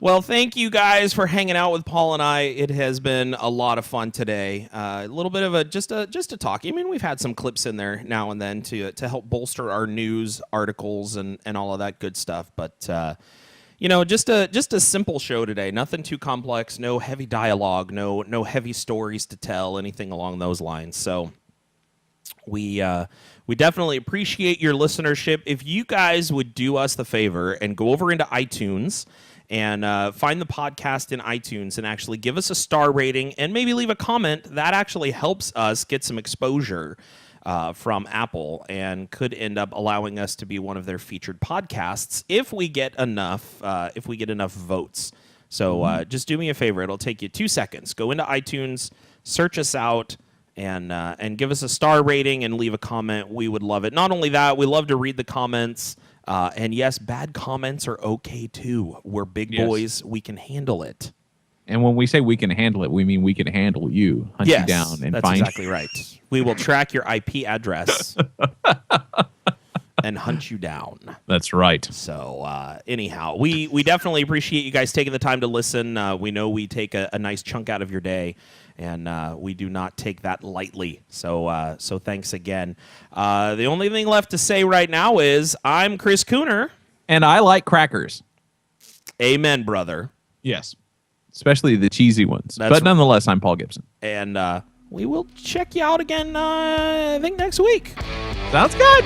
Well, thank you guys for hanging out with Paul and I. It has been a lot of fun today. A little bit of just a talk. I mean, we've had some clips in there now and then to help bolster our news articles and all of that good stuff. But just a simple show today. Nothing too complex. No heavy dialogue. No heavy stories to tell. Anything along those lines. So we definitely appreciate your listenership. If you guys would do us the favor and go over into iTunes and find the podcast in iTunes and actually give us a star rating and maybe leave a comment, that actually helps us get some exposure from Apple and could end up allowing us to be one of their featured podcasts if we get enough votes. So just do me a favor. It'll take you 2 seconds. Go into iTunes, search us out, and give us a star rating and leave a comment. We would love it. Not only that, we love to read the comments. And yes, bad comments are okay too. We're big boys. We can handle it. And when we say we can handle it, we mean we can handle you. Hunt you down and that's find exactly right. We will track your IP address and hunt you down. That's right. So anyhow, we definitely appreciate you guys taking the time to listen. We know we take a nice chunk out of your day. And we do not take that lightly. So thanks again. The only thing left to say right now is I'm Chris Cooner. And I like crackers. Amen, brother. Yes. Especially the cheesy ones. That's but nonetheless, I'm Paul Gibson. And we will check you out again, I think, next week. Sounds good.